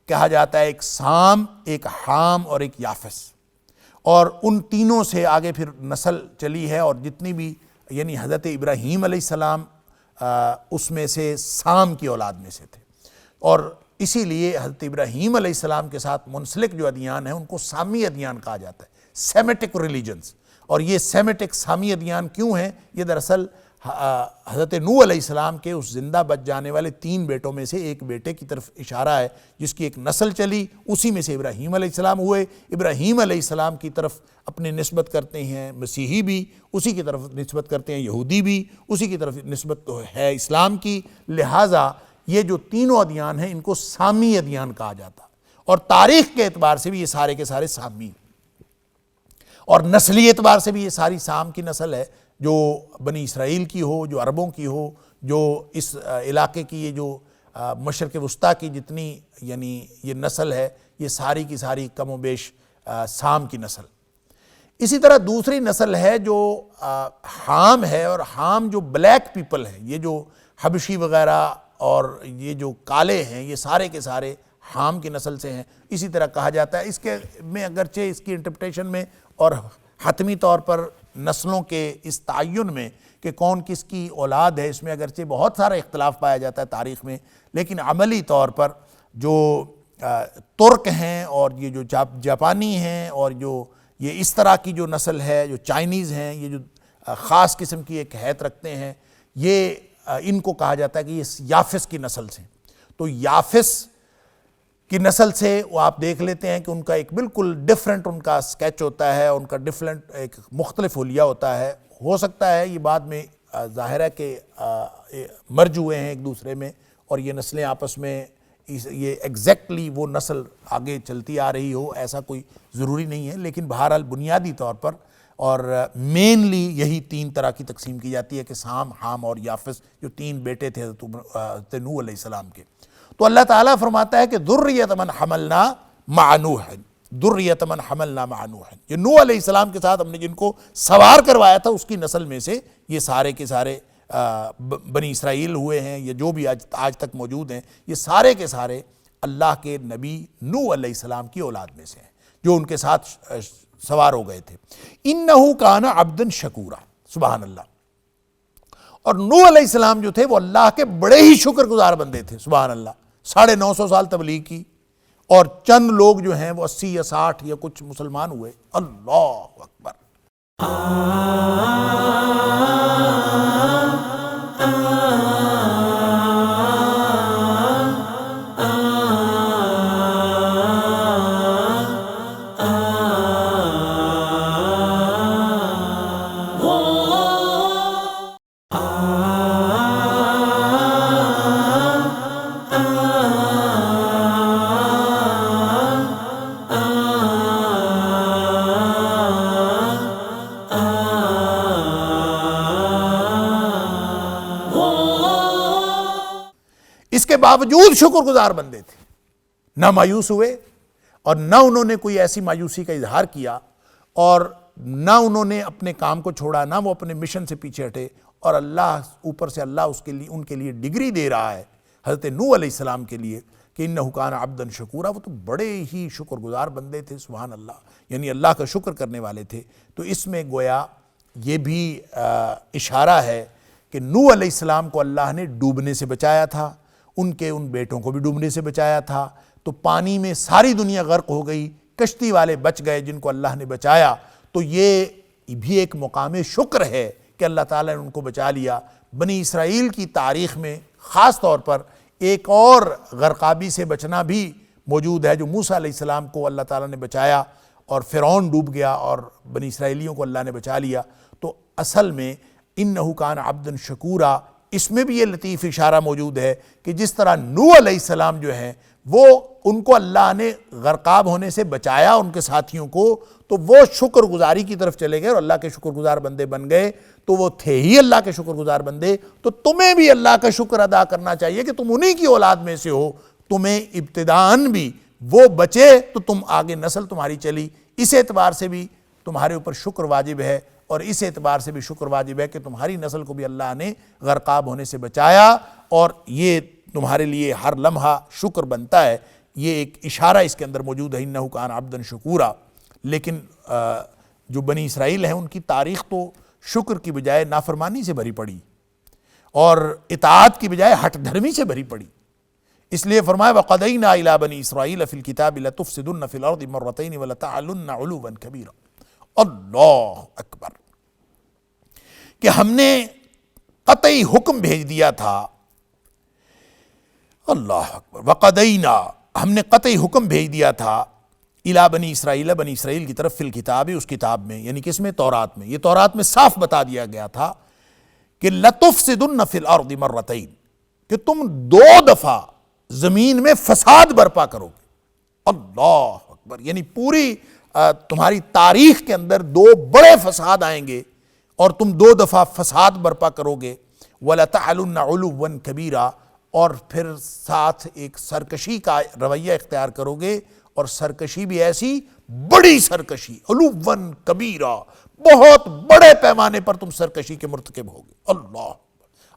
کہا جاتا ہے ایک سام، ایک حام اور ایک یافس، اور ان تینوں سے آگے پھر نسل چلی ہے، اور جتنی بھی یعنی حضرت ابراہیم علیہ السلام اس میں سے سام کی اولاد میں سے تھے، اور اسی لیے حضرت ابراہیم علیہ السلام کے ساتھ منسلک جو ادیان ہیں ان کو سامی ادیان کہا جاتا ہے، سیمیٹک ریلیجنز۔ اور یہ سیمیٹک سامی ادیان کیوں ہیں؟ یہ دراصل حضرت نوح علیہ السلام کے اس زندہ بچ جانے والے 3 بیٹوں میں سے ایک بیٹے کی طرف اشارہ ہے، جس کی ایک نسل چلی، اسی میں سے ابراہیم علیہ السلام ہوئے۔ ابراہیم علیہ السلام کی طرف اپنے نسبت کرتے ہیں مسیحی بھی، اسی کی طرف نسبت کرتے ہیں یہودی بھی، اسی کی طرف نسبت ہے اسلام کی۔ لہٰذا یہ جو تینوں ادیان ہیں ان کو سامی ادیان کہا جاتا، اور تاریخ کے اعتبار سے بھی یہ سارے کے سارے سامی، اور نسلی اعتبار سے بھی یہ ساری سام کی نسل ہے، جو بنی اسرائیل کی ہو، جو عربوں کی ہو، جو اس علاقے کی یہ جو مشرق وسطیٰ کی جتنی یعنی یہ نسل ہے، یہ ساری کی ساری کم و بیش سام کی نسل۔ اسی طرح دوسری نسل ہے جو حام ہے، اور حام جو بلیک پیپل ہیں، یہ جو حبشی وغیرہ اور یہ جو کالے ہیں، یہ سارے کے سارے حام کی نسل سے ہیں۔ اسی طرح کہا جاتا ہے، اس کے میں اگرچہ اس کی انٹرپریٹیشن میں اور حتمی طور پر نسلوں کے اس تعین میں کہ کون کس کی اولاد ہے، اس میں اگرچہ بہت سارا اختلاف پایا جاتا ہے تاریخ میں، لیکن عملی طور پر جو ترک ہیں اور یہ جو جاپانی ہیں اور جو یہ اس طرح کی جو نسل ہے، جو چائنیز ہیں، یہ جو خاص قسم کی ایک حیت رکھتے ہیں، یہ ان کو کہا جاتا ہے کہ یہ یافس کی نسل سے۔ تو یافس کی نسل سے وہ آپ دیکھ لیتے ہیں کہ ان کا ایک بالکل ڈیفرنٹ ان کا سکیچ ہوتا ہے، ان کا ڈیفرنٹ ایک مختلف حلیہ ہوتا ہے۔ ہو سکتا ہے یہ بعد میں ظاہر ہے کہ مرج ہوئے ہیں ایک دوسرے میں، اور یہ نسلیں آپس میں یہ ایگزیکٹلی وہ نسل آگے چلتی آ رہی ہو، ایسا کوئی ضروری نہیں ہے، لیکن بہرحال بنیادی طور پر اور مینلی یہی تین طرح کی تقسیم کی جاتی ہے کہ سام، حام اور یافس، جو تین بیٹے تھے حضرت نوح علیہ السلام کے۔ تو اللہ تعالیٰ فرماتا ہے کہ ذریۃ من حملنا مع نوح، ذریۃ من حملنا مع نوح، یہ نوح علیہ السلام کے ساتھ ہم نے جن کو سوار کروایا تھا اس کی نسل میں سے یہ سارے کے سارے بنی اسرائیل ہوئے ہیں، یہ جو بھی آج تک موجود ہیں، یہ سارے کے سارے اللہ کے نبی نوح علیہ السلام کی اولاد میں سے ہیں جو ان کے ساتھ سوار ہو گئے تھے۔ انہ کان عبدا شکورا، سبحان اللہ۔ اور نوح علیہ السلام جو تھے وہ اللہ کے بڑے ہی شکر گزار بندے تھے، سبحان اللہ۔ 950 سال تبلیغ کی، اور چند لوگ جو ہیں وہ 80 یا 60 یا کچھ مسلمان ہوئے۔ اللہ اکبر۔ اس کے باوجود شکر گزار بندے تھے، نہ مایوس ہوئے، اور نہ انہوں نے کوئی ایسی مایوسی کا اظہار کیا، اور نہ انہوں نے اپنے کام کو چھوڑا، نہ وہ اپنے مشن سے پیچھے ہٹے۔ اور اللہ اوپر سے اللہ ان کے لیے ڈگری دے رہا ہے حضرت نوح علیہ السلام کے لیے کہ انہ کان عبدا شکورا، وہ تو بڑے ہی شکر گزار بندے تھے، سبحان اللہ، یعنی اللہ کا شکر کرنے والے تھے۔ تو اس میں گویا یہ بھی اشارہ ہے کہ نوح علیہ السلام کو اللہ نے ڈوبنے سے بچایا تھا، ان بیٹوں کو بھی ڈوبنے سے بچایا تھا۔ تو پانی میں ساری دنیا غرق ہو گئی، کشتی والے بچ گئے جن کو اللہ نے بچایا۔ تو یہ بھی ایک مقام شکر ہے کہ اللہ تعالیٰ نے ان کو بچا لیا۔ بنی اسرائیل کی تاریخ میں خاص طور پر ایک اور غرقابی سے بچنا بھی موجود ہے جو موسیٰ علیہ السلام کو اللہ تعالیٰ نے بچایا، اور فرعون ڈوب گیا اور بنی اسرائیلیوں کو اللہ نے بچا لیا۔ تو اصل میں انہ کان عبدا شکورا، اس میں بھی یہ لطیف اشارہ موجود ہے کہ جس طرح نوح علیہ السلام جو ہیں وہ ان کو اللہ نے غرقاب ہونے سے بچایا، ان کے ساتھیوں کو، تو وہ شکر گزاری کی طرف چلے گئے اور اللہ کے شکر گزار بندے بن گئے۔ تو وہ تھے ہی اللہ کے شکر گزار بندے، تو تمہیں بھی اللہ کا شکر ادا کرنا چاہیے کہ تم انہی کی اولاد میں سے ہو، تمہیں ابتداءً بھی وہ بچے تو تم آگے نسل تمہاری چلی۔ اس اعتبار سے بھی تمہارے اوپر شکر واجب ہے، اور اس اعتبار سے بھی شکر واجب ہے کہ تمہاری نسل کو بھی اللہ نے غرقاب ہونے سے بچایا، اور یہ تمہارے لیے ہر لمحہ شکر بنتا ہے۔ یہ ایک اشارہ اس کے اندر موجود ہے، انہ کان عبدا شکورا۔ لیکن جو بنی اسرائیل ہیں ان کی تاریخ تو شکر کی بجائے نافرمانی سے بھری پڑی، اور اطاعت کی بجائے ہٹ دھرمی سے بھری پڑی۔ اس لیے فرمایا وَقَضَيْنَا إِلَىٰ بَنِي إِسْرَائِيلَ فِي الْكِتَابِ لَتُفْسِدُنَّ فِي الْأَرْضِ مَرَّتَيْنِ وَلَتَعْلُنَّ عُلُوًّا كَبِيرًا۔ اللہ اکبر، کہ ہم نے قطعی حکم بھیج دیا تھا، اللہ اکبر، وقدینا، ہم نے قطعی حکم بھیج دیا تھا، الی بنی اسرائیل، بنی اسرائیل کی طرف، فی الکتاب، اس کتاب میں، یعنی کس میں؟ تورات میں۔ یہ تورات میں صاف بتا دیا گیا تھا کہ لَتُفْسِدُنَّ فِي الْأَرْضِ مَرَّتَيْن، کہ تم 2 دفعہ زمین میں فساد برپا کرو گے۔ اللہ اکبر، یعنی پوری تمہاری تاریخ کے اندر 2 بڑے فساد آئیں گے، اور تم 2 دفعہ فساد برپا کرو گے۔ وَلَتَعْلُنَّ عُلُوًّا كَبِيرًا، اور پھر ساتھ ایک سرکشی کا رویہ اختیار کرو گے، اور سرکشی بھی ایسی بڑی سرکشی، علوًا کبیرہ، بہت بڑے پیمانے پر تم سرکشی کے مرتکب ہوگے۔ اللہ،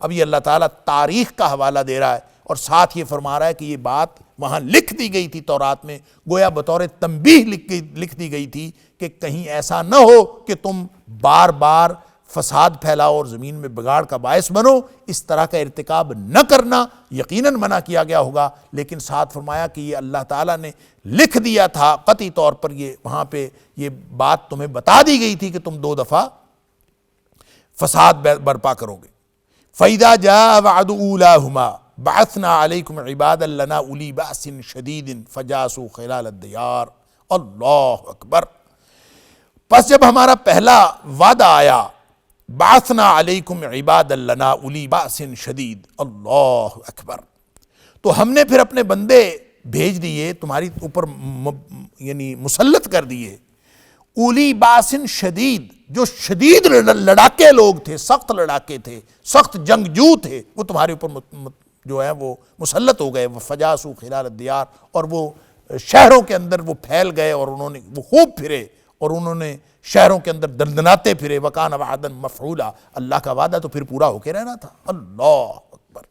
اب یہ اللہ تعالیٰ تاریخ کا حوالہ دے رہا ہے اور ساتھ یہ فرما رہا ہے کہ یہ بات وہاں لکھ دی گئی تھی تورات میں، گویا بطور تنبیہ لکھ دی گئی تھی کہ کہیں ایسا نہ ہو کہ تم بار بار فساد پھیلاؤ اور زمین میں بگاڑ کا باعث بنو، اس طرح کا ارتکاب نہ کرنا یقیناً منع کیا گیا ہوگا، لیکن ساتھ فرمایا کہ یہ اللہ تعالیٰ نے لکھ دیا تھا قطعی طور پر، یہ وہاں پہ یہ بات تمہیں بتا دی گئی تھی کہ تم 2 دفعہ فساد برپا کرو گے۔ فَإِذَا جَاءَ وَعْدُ أُولَاهُمَا بَعَثْنَا عَلَيْكُمْ عِبَادًا لَنَا أُولِي بَأْسٍ شَدِيدٍ فَجَاسُوا خِلَالَ الدِّيَارِ۔ اللہ اکبر۔ پس جب ہمارا پہلا وعدہ آیا، بَعَثْنَا عَلَيْكُمْ عِبَادًا لَنَا أُولِي بَأْسٍ شَدِيدٍ، اللہ اکبر، تو ہم نے پھر اپنے بندے بھیج دیے تمہاری اوپر، یعنی مسلط کر دیے، اولی باسن شدید، جو شدید لڑاکے لوگ تھے، سخت لڑاکے تھے، سخت جنگجو تھے، وہ تمہارے اوپر جو ہے وہ مسلط ہو گئے۔ فجاسو خلال الدیار، اور وہ شہروں کے اندر وہ پھیل گئے اور انہوں نے وہ خوب پھرے اور انہوں نے شہروں کے اندر دندناتے پھرے۔ وکان وعدا مفعولا، اللہ کا وعدہ تو پھر پورا ہو کے رہنا تھا۔ اللہ اکبر۔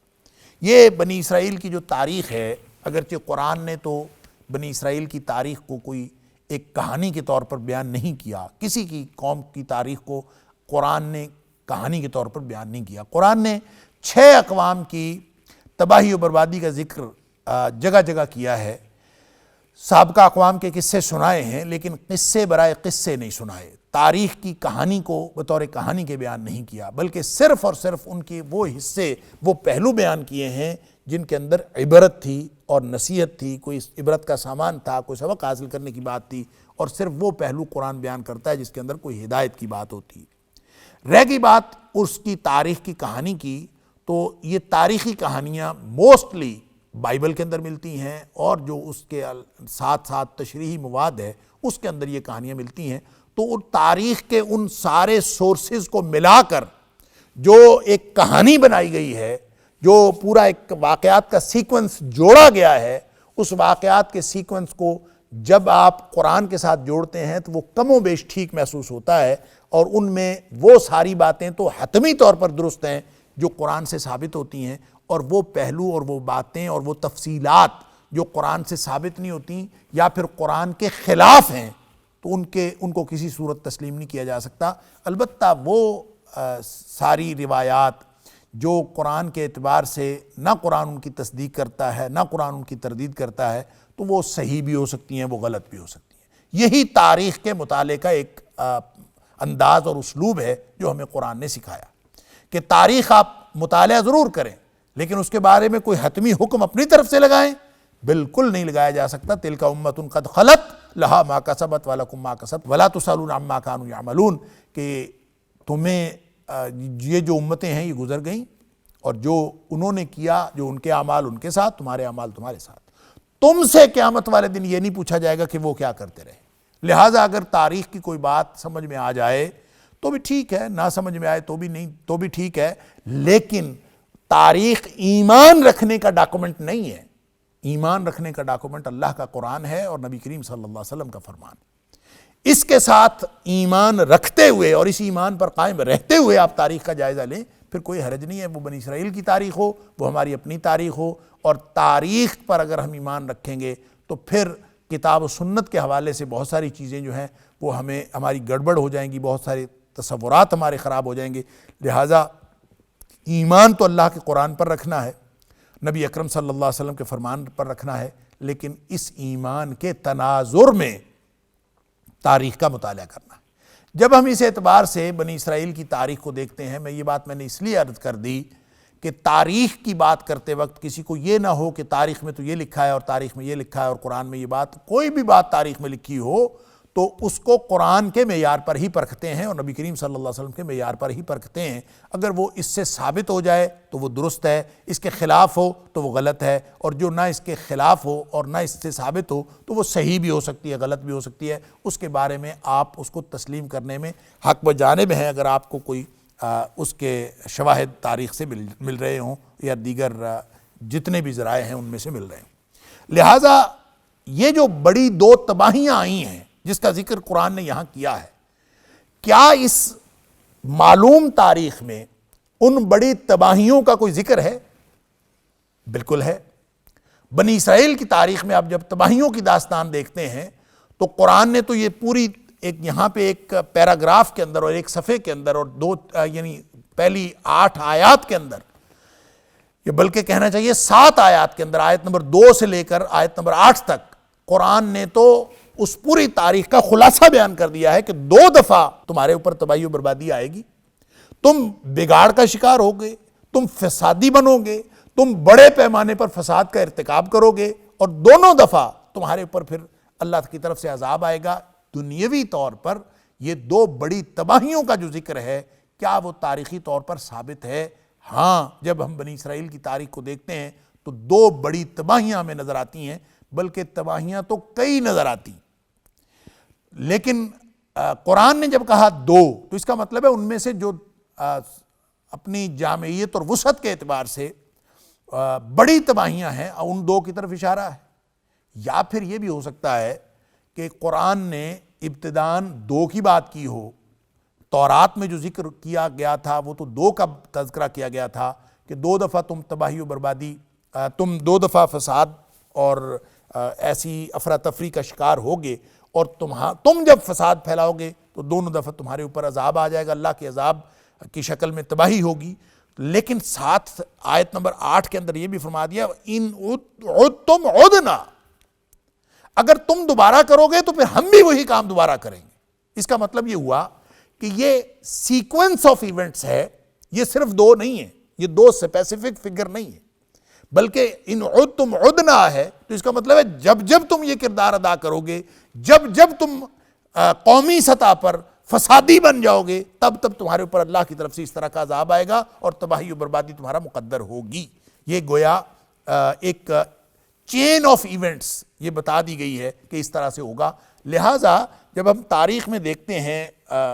یہ بنی اسرائیل کی جو تاریخ ہے، اگرچہ قرآن نے تو بنی اسرائیل کی تاریخ کو کوئی ایک کہانی کے طور پر بیان نہیں کیا، کسی کی قوم کی تاریخ کو قرآن نے کہانی کے طور پر بیان نہیں کیا۔ قرآن نے 6 اقوام کی تباہی و بربادی کا ذکر جگہ جگہ کیا ہے، سابقہ اقوام کے قصے سنائے ہیں، لیکن قصے برائے قصے نہیں سنائے، تاریخ کی کہانی کو بطور کہانی کے بیان نہیں کیا، بلکہ صرف اور صرف ان کے وہ حصے، وہ پہلو بیان کیے ہیں جن کے اندر عبرت تھی اور نصیحت تھی، کوئی عبرت کا سامان تھا، کوئی سبق حاصل کرنے کی بات تھی، اور صرف وہ پہلو قرآن بیان کرتا ہے جس کے اندر کوئی ہدایت کی بات ہوتی ہے۔ رہ گئی بات اس کی تاریخ کی کہانی کی، تو یہ تاریخی کہانیاں موسٹلی بائبل کے اندر ملتی ہیں، اور جو اس کے ساتھ ساتھ تشریحی مواد ہے اس کے اندر یہ کہانیاں ملتی ہیں۔ تو ان تاریخ کے ان سارے سورسز کو ملا کر جو ایک کہانی بنائی گئی ہے، جو پورا ایک واقعات کا سیکوینس جوڑا گیا ہے، اس واقعات کے سیکوینس کو جب آپ قرآن کے ساتھ جوڑتے ہیں تو وہ کم و بیش ٹھیک محسوس ہوتا ہے، اور ان میں وہ ساری باتیں تو حتمی طور پر درست ہیں جو قرآن سے ثابت ہوتی ہیں، اور وہ پہلو اور وہ باتیں اور وہ تفصیلات جو قرآن سے ثابت نہیں ہوتی یا پھر قرآن کے خلاف ہیں، تو ان کو کسی صورت تسلیم نہیں کیا جا سکتا۔ البتہ وہ ساری روایات جو قرآن کے اعتبار سے نہ قرآن ان کی تصدیق کرتا ہے، نہ قرآن ان کی تردید کرتا ہے، تو وہ صحیح بھی ہو سکتی ہیں، وہ غلط بھی ہو سکتی ہیں۔ یہی تاریخ کے مطالعے کا ایک انداز اور اسلوب ہے جو ہمیں قرآن نے سکھایا، کہ تاریخ آپ مطالعہ ضرور کریں، لیکن اس کے بارے میں کوئی حتمی حکم اپنی طرف سے لگائیں، بالکل نہیں لگایا جا سکتا۔ تلک امۃ قد خلت لہا ما کسبت ولکم ما کسبتم ولا تسألون عما كانوا يعملون، کہ تمہیں یہ جو امتیں ہیں یہ گزر گئیں، اور جو انہوں نے کیا، جو ان کے اعمال ان کے ساتھ، تمہارے اعمال تمہارے ساتھ، تم سے قیامت والے دن یہ نہیں پوچھا جائے گا کہ وہ کیا کرتے رہے۔ لہٰذا اگر تاریخ کی کوئی بات سمجھ میں آ جائے تو بھی ٹھیک ہے، نہ سمجھ میں آئے تو بھی ٹھیک ہے، لیکن تاریخ ایمان رکھنے کا ڈاکومنٹ نہیں ہے۔ ایمان رکھنے کا ڈاکومنٹ اللہ کا قرآن ہے اور نبی کریم صلی اللہ علیہ وسلم کا فرمان۔ اس کے ساتھ ایمان رکھتے ہوئے اور اس ایمان پر قائم رہتے ہوئے آپ تاریخ کا جائزہ لیں، پھر کوئی حرج نہیں ہے، وہ بنی اسرائیل کی تاریخ ہو، وہ ہماری اپنی تاریخ ہو، اور تاریخ پر اگر ہم ایمان رکھیں گے تو پھر کتاب و سنت کے حوالے سے بہت ساری چیزیں جو ہیں وہ ہماری گڑبڑ ہو جائیں گی، بہت سارے تصورات ہمارے خراب ہو جائیں گے۔ لہٰذا ایمان تو اللہ کے قرآن پر رکھنا ہے، نبی اکرم صلی اللہ علیہ وسلم کے فرمان پر رکھنا ہے، لیکن اس ایمان کے تناظر میں تاریخ کا مطالعہ کرنا ہے۔ جب ہم اس اعتبار سے بنی اسرائیل کی تاریخ کو دیکھتے ہیں، میں نے اس لیے عرض کر دی کہ تاریخ کی بات کرتے وقت کسی کو یہ نہ ہو کہ تاریخ میں تو یہ لکھا ہے اور تاریخ میں یہ لکھا ہے اور قرآن میں یہ بات، کوئی بھی بات تاریخ میں لکھی ہو تو اس کو قرآن کے معیار پر ہی پرکھتے ہیں اور نبی کریم صلی اللہ علیہ وسلم کے معیار پر ہی پرکھتے ہیں۔ اگر وہ اس سے ثابت ہو جائے تو وہ درست ہے، اس کے خلاف ہو تو وہ غلط ہے، اور جو نہ اس کے خلاف ہو اور نہ اس سے ثابت ہو تو وہ صحیح بھی ہو سکتی ہے، غلط بھی ہو سکتی ہے۔ اس کے بارے میں آپ اس کو تسلیم کرنے میں حق بجانب ہیں، اگر آپ کو کوئی اس کے شواہد تاریخ سے مل رہے ہوں یا دیگر جتنے بھی ذرائع ہیں ان میں سے مل رہے ہوں۔ لہٰذا یہ جو بڑی دو تباہیاں آئی ہیں جس کا ذکر قرآن نے یہاں کیا ہے، کیا اس معلوم تاریخ میں ان بڑی تباہیوں کا کوئی ذکر ہے؟ بالکل ہے۔ بنی اسرائیل کی تاریخ میں آپ جب تباہیوں کی داستان دیکھتے ہیں تو قرآن نے تو یہ پوری ایک یہاں پہ ایک پیراگراف کے اندر اور ایک صفحے کے اندر اور یعنی پہلی 8 آیات کے اندر، یہ بلکہ کہنا چاہیے 7 آیات کے اندر، آیت نمبر 2 سے لے کر آیت نمبر 8 تک قرآن نے تو اس پوری تاریخ کا خلاصہ بیان کر دیا ہے کہ 2 دفعہ تمہارے اوپر تباہی و بربادی آئے گی، تم بگاڑ کا شکار ہوگے، تم فسادی بنو گے، تم بڑے پیمانے پر فساد کا ارتکاب کرو گے، اور دونوں دفعہ تمہارے اوپر پھر اللہ کی طرف سے عذاب آئے گا۔ دنیاوی طور پر یہ 2 بڑی تباہیوں کا جو ذکر ہے، کیا وہ تاریخی طور پر ثابت ہے؟ ہاں، جب ہم بنی اسرائیل کی تاریخ کو دیکھتے ہیں تو 2 بڑی تباہیاں ہمیں نظر آتی ہیں، بلکہ تباہیاں تو کئی نظر آتی، لیکن قرآن نے جب کہا 2 تو اس کا مطلب ہے ان میں سے جو اپنی جامعیت اور وسعت کے اعتبار سے بڑی تباہیاں ہیں، ان 2 کی طرف اشارہ ہے۔ یا پھر یہ بھی ہو سکتا ہے کہ قرآن نے ابتداً 2 کی بات کی ہو، تورات میں جو ذکر کیا گیا تھا وہ تو 2 کا تذکرہ کیا گیا تھا کہ 2 دفعہ تم تباہی و بربادی، تم 2 دفعہ فساد اور ایسی افراتفری کا شکار ہوگے، اور تم جب فساد پھیلاؤ گے تو دونوں دفعہ تمہارے اوپر عذاب آ جائے گا، اللہ کے عذاب کی شکل میں تباہی ہوگی۔ لیکن ساتھ آیت نمبر 8 کے اندر یہ بھی فرما دیا ان عدتم عدنا، اگر تم دوبارہ کرو گے تو پھر ہم بھی وہی کام دوبارہ کریں گے۔ اس کا مطلب یہ ہوا کہ یہ سیکوینس آف ایونٹس ہے، یہ صرف 2 نہیں ہے، یہ 2 اسپیسیفک فگر نہیں ہے، بلکہ ان عدتم عدنا ہے، تو اس کا مطلب ہے جب جب تم یہ کردار ادا کرو گے، جب جب تم قومی سطح پر فسادی بن جاؤ گے، تب تب تمہارے اوپر اللہ کی طرف سے اس طرح کا عذاب آئے گا اور تباہی و بربادی تمہارا مقدر ہوگی۔ یہ گویا ایک چین آف ایونٹس یہ بتا دی گئی ہے کہ اس طرح سے ہوگا۔ لہٰذا جب ہم تاریخ میں دیکھتے ہیں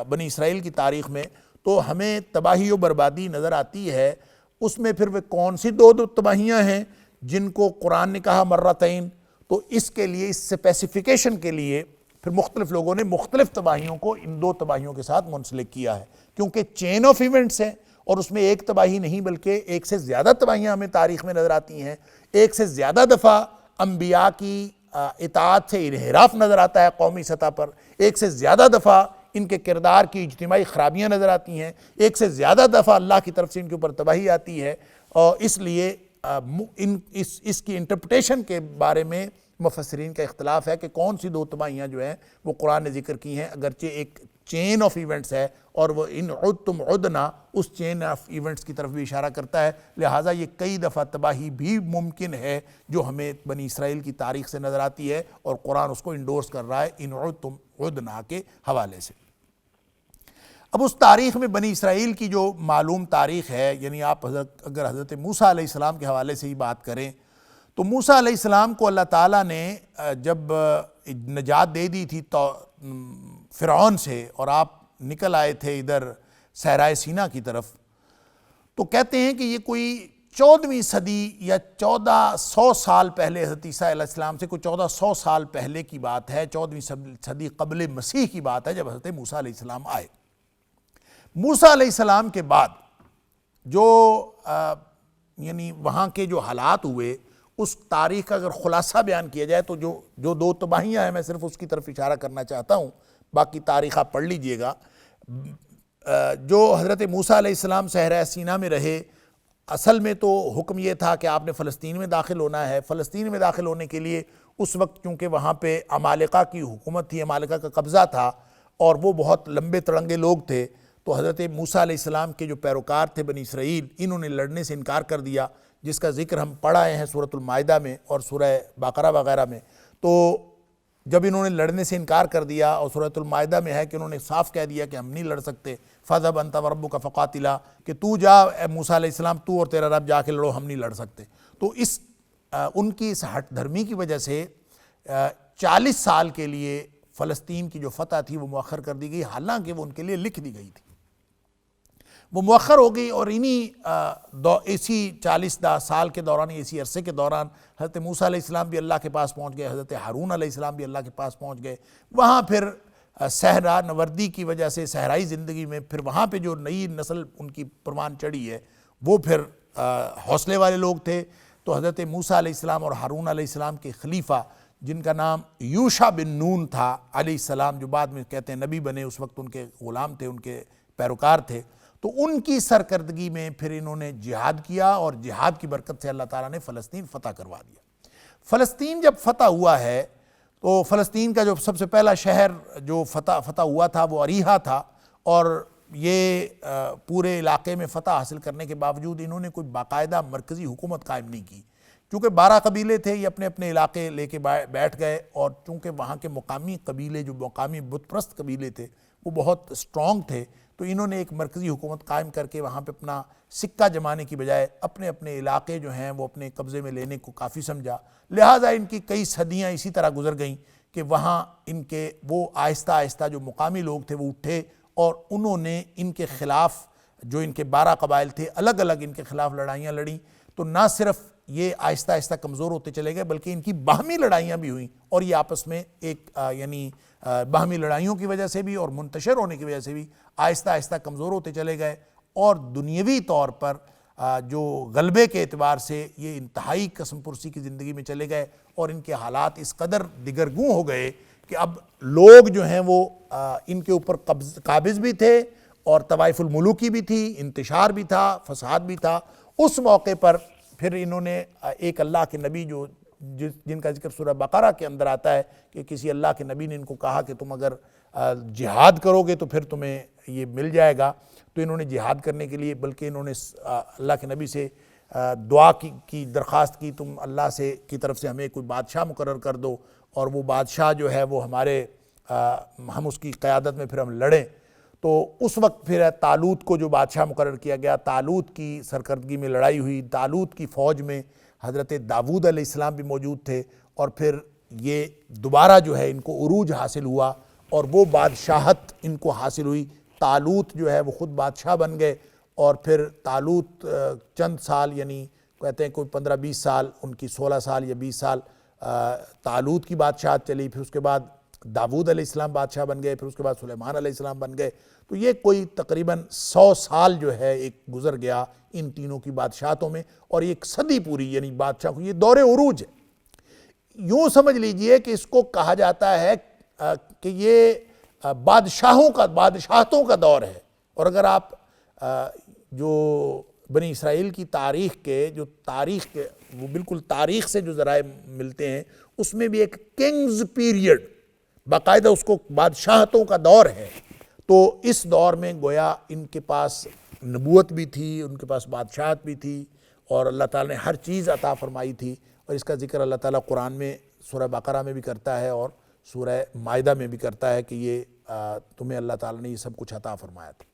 بنی اسرائیل کی تاریخ میں، تو ہمیں تباہی و بربادی نظر آتی ہے۔ اس میں پھر وہ کون سی 2 تباہیاں ہیں جن کو قرآن نے کہا مرتین، تو اس کے لیے، اس اسپیسیفیکیشن کے لیے پھر مختلف لوگوں نے مختلف تباہیوں کو ان 2 تباہیوں کے ساتھ منسلک کیا ہے، کیونکہ چین آف ایونٹس ہے، اور اس میں ایک تباہی نہیں بلکہ 1 سے زیادہ تباہیاں ہمیں تاریخ میں نظر آتی ہیں۔ 1 سے زیادہ دفعہ انبیاء کی اطاعت سے انحراف نظر آتا ہے قومی سطح پر، 1 سے زیادہ دفعہ ان کے کردار کی اجتماعی خرابیاں نظر آتی ہیں، 1 سے زیادہ دفعہ اللہ کی طرف سے ان کے اوپر تباہی آتی ہے، اور اس لیے اس کی انٹرپریٹیشن کے بارے میں مفسرین کا اختلاف ہے کہ کون سی 2 تباہیاں جو ہیں وہ قرآن نے ذکر کی ہیں، اگرچہ ایک چین آف ایونٹس ہے اور وہ ان عدتم عدنا اس چین آف ایونٹس کی طرف بھی اشارہ کرتا ہے۔ لہٰذا یہ کئی دفعہ تباہی بھی ممکن ہے جو ہمیں بنی اسرائیل کی تاریخ سے نظر آتی ہے، اور قرآن اس کو انڈورس کر رہا ہے ان عدتم عدنا کے حوالے سے۔ اب اس تاریخ میں بنی اسرائیل کی جو معلوم تاریخ ہے، یعنی آپ اگر حضرت موسیٰ علیہ السلام کے حوالے سے ہی بات کریں تو موسیٰ علیہ السلام کو اللہ تعالیٰ نے جب نجات دے دی تھی فرعون سے، اور آپ نکل آئے تھے ادھر صحرائے سینا کی طرف، تو کہتے ہیں کہ یہ کوئی 14ویں صدی یا 1400 سال پہلے، حضرت عیسیٰ علیہ السلام سے کوئی 1400 سال پہلے کی بات ہے، 14ویں صدی قبل مسیح کی بات ہے، جب حضرت موسیٰ علیہ السلام آئے۔ موسیٰ علیہ السلام کے بعد جو یعنی وہاں کے جو حالات ہوئے، اس تاریخ کا اگر خلاصہ بیان کیا جائے تو جو 2 تباہیاں ہیں، میں صرف اس کی طرف اشارہ کرنا چاہتا ہوں، باقی تاریخ آپ پڑھ لیجئے گا۔ جو حضرت موسیٰ علیہ السلام صحرائے سینا میں رہے، اصل میں تو حکم یہ تھا کہ آپ نے فلسطین میں داخل ہونا ہے۔ فلسطین میں داخل ہونے کے لیے اس وقت چونکہ وہاں پہ عمالقہ کی حکومت تھی، عمالقہ کا قبضہ تھا، اور وہ بہت لمبے تڑنگے لوگ تھے، تو حضرت موسیٰ علیہ السلام کے جو پیروکار تھے بنی اسرائیل، انہوں نے لڑنے سے انکار کر دیا، جس کا ذکر ہم پڑھ آئے ہیں سورۃ المائدہ میں اور سورہ بقرہ وغیرہ میں۔ تو جب انہوں نے لڑنے سے انکار کر دیا، اور سورۃ المائدہ میں ہے کہ انہوں نے صاف کہہ دیا کہ ہم نہیں لڑ سکتے، فَاذْهَبْ أَنْتَ وَرَبُّكَ فَقَاتِلَا، کہ تو جا اے موسیٰ علیہ السلام، تو اور تیرا رب جا کے لڑو، ہم نہیں لڑ سکتے۔ تو ان کی اس ہٹ دھرمی کی وجہ سے 40 سال کے لیے فلسطین کی جو فتح تھی وہ مؤخر کر دی گئی، حالانکہ وہ ان کے لیے لکھ دی گئی تھی۔ وہ مؤخر ہو گئی، اور اسی 40 سال کے دوران، اسی عرصے کے دوران حضرت موسیٰ علیہ السلام بھی اللہ کے پاس پہنچ گئے، حضرت ہارون علیہ السلام بھی اللہ کے پاس پہنچ گئے. وہاں پھر صحرا نوردی کی وجہ سے، صحرائی زندگی میں پھر وہاں پہ جو نئی نسل ان کی پروان چڑھی ہے وہ پھر حوصلے والے لوگ تھے. تو حضرت موسیٰ علیہ السلام اور ہارون علیہ السلام کے خلیفہ جن کا نام یوشع بن نون تھا علیہ السلام، جو بعد میں کہتے ہیں نبی بنے، اس وقت ان کے غلام تھے، ان کے پیروکار تھے، تو ان کی سرکردگی میں پھر انہوں نے جہاد کیا، اور جہاد کی برکت سے اللہ تعالیٰ نے فلسطین فتح کروا دیا. فلسطین جب فتح ہوا ہے تو فلسطین کا جو سب سے پہلا شہر جو فتح ہوا تھا وہ اریحا تھا، اور یہ پورے علاقے میں فتح حاصل کرنے کے باوجود انہوں نے کوئی باقاعدہ مرکزی حکومت قائم نہیں کی، کیونکہ 12 قبیلے تھے، یہ اپنے اپنے علاقے لے کے بیٹھ گئے، اور چونکہ وہاں کے مقامی قبیلے، جو مقامی بت پرست قبیلے تھے، وہ بہت اسٹرانگ تھے، تو انہوں نے ایک مرکزی حکومت قائم کر کے وہاں پہ اپنا سکہ جمانے کی بجائے اپنے اپنے علاقے جو ہیں وہ اپنے قبضے میں لینے کو کافی سمجھا. لہٰذا ان کی کئی صدیاں اسی طرح گزر گئیں کہ وہاں ان کے وہ آہستہ آہستہ جو مقامی لوگ تھے وہ اٹھے، اور انہوں نے ان کے خلاف، جو ان کے 12 قبائل تھے، الگ الگ ان کے خلاف لڑائیاں لڑیں. تو نہ صرف یہ آہستہ آہستہ کمزور ہوتے چلے گئے، بلکہ ان کی باہمی لڑائیاں بھی ہوئیں، اور یہ آپس میں ایک یعنی باہمی لڑائیوں کی وجہ سے بھی اور منتشر ہونے کی وجہ سے بھی آہستہ آہستہ کمزور ہوتے چلے گئے، اور دنیاوی طور پر جو غلبے کے اعتبار سے یہ انتہائی قسم پرسی کی زندگی میں چلے گئے، اور ان کے حالات اس قدر دگرگوں ہو گئے کہ اب لوگ جو ہیں وہ ان کے اوپر قابض بھی تھے، اور طوائف الملوکی بھی تھی، انتشار بھی تھا، فساد بھی تھا. اس موقع پر پھر انہوں نے ایک اللہ کے نبی جن کا ذکر سورہ بقرہ کے اندر آتا ہے کہ کسی اللہ کے نبی نے ان کو کہا کہ تم اگر جہاد کرو گے تو پھر تمہیں یہ مل جائے گا. تو انہوں نے جہاد کرنے کے لیے، بلکہ انہوں نے اللہ کے نبی سے دعا کی درخواست کی، تم اللہ سے کی طرف سے ہمیں کوئی بادشاہ مقرر کر دو، اور وہ بادشاہ جو ہے وہ ہم اس کی قیادت میں پھر ہم لڑیں. تو اس وقت پھر طالوت کو جو بادشاہ مقرر کیا گیا، طالوت کی سرکردگی میں لڑائی ہوئی. طالوت کی فوج میں حضرت داؤد علیہ السلام بھی موجود تھے، اور پھر یہ دوبارہ جو ہے ان کو عروج حاصل ہوا، اور وہ بادشاہت ان کو حاصل ہوئی. طالوت جو ہے وہ خود بادشاہ بن گئے، اور پھر طالوت چند سال، یعنی کہتے ہیں کوئی 15-20 سال، ان کی 16 سال یا 20 سال طالوت کی بادشاہت چلی. پھر اس کے بعد داؤد علیہ السلام بادشاہ بن گئے، پھر اس کے بعد سلیمان علیہ السلام بن گئے. تو یہ کوئی تقریباً 100 سال جو ہے ایک گزر گیا ان تینوں کی بادشاہتوں میں، اور ایک صدی پوری، یعنی بادشاہ کو یہ دور عروج ہے. یوں سمجھ لیجئے کہ اس کو کہا جاتا ہے کہ یہ بادشاہتوں کا دور ہے. اور اگر آپ جو بنی اسرائیل کی تاریخ کے وہ بالکل تاریخ سے جو ذرائع ملتے ہیں، اس میں بھی ایک کنگز پیریڈ، باقاعدہ اس کو بادشاہتوں کا دور ہے. تو اس دور میں گویا ان کے پاس نبوت بھی تھی، ان کے پاس بادشاہت بھی تھی، اور اللہ تعالیٰ نے ہر چیز عطا فرمائی تھی. اور اس کا ذکر اللہ تعالیٰ قرآن میں سورہ بقرہ میں بھی کرتا ہے، اور سورہ مائدہ میں بھی کرتا ہے کہ یہ تمہیں اللہ تعالیٰ نے یہ سب کچھ عطا فرمایا تھا.